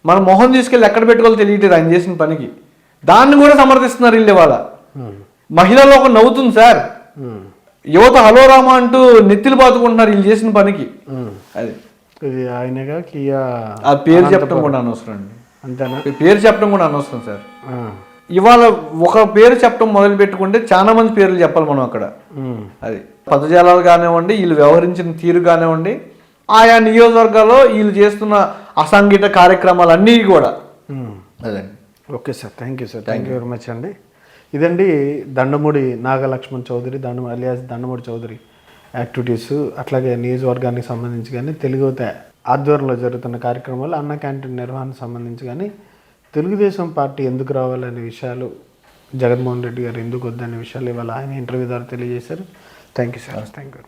మన మొహం తీసుకెళ్ళి ఎక్కడ పెట్టుకోవాలో తెలియట్లేదు ఆయన చేసిన పనికి. దాన్ని కూడా సమర్థిస్తున్నారు వీళ్ళు. వాళ్ళ మహిళల్లో ఒక నవ్వుతుంది సార్, యువత హలో రామా అంటూ నెత్తిలు బాతుకుంటున్నారు వీళ్ళు చేసిన పనికి. అది ఆయనగా ఆ పేరు చెప్పడం కూడా అనవసరం అండి. అంతేనా? పేరు చెప్పడం కూడా అనవసరం సార్. ఇవాళ ఒక పేరు చెప్పడం మొదలు పెట్టుకుంటే చాలా మంది పేర్లు చెప్పాలి మనం అక్కడ. అది పదజాలాలు కానివ్వండి, వీళ్ళు వ్యవహరించిన తీరు కానివ్వండి, ఆయా నియోజకవర్గాల్లో వీళ్ళు చేస్తున్న అసాంఘిక కార్యక్రమాలు అన్నీ కూడా. అదండి. Okay sir, thank you sir, thank you very much అండి. ఇదండి దండమూడి నాగలక్ష్మణ్ చౌదరి, అలియాస్ దండమూడి చౌదరి యాక్టివిటీస్, అట్లాగే నియోజకవర్గానికి సంబంధించి కానీ తెలుగుత ఆధ్వర్యంలో జరుగుతున్న కార్యక్రమాలు, అన్న క్యాంటీన్ నిర్వహణకు సంబంధించి కానీ, తెలుగుదేశం పార్టీ ఎందుకు రావాలనే విషయాలు, జగన్మోహన్ రెడ్డి గారు ఎందుకు వద్దనే విషయాలు ఇవాళ ఆయన ఇంటర్వ్యూ ద్వారా తెలియజేశారు. Thank you sir, thank you.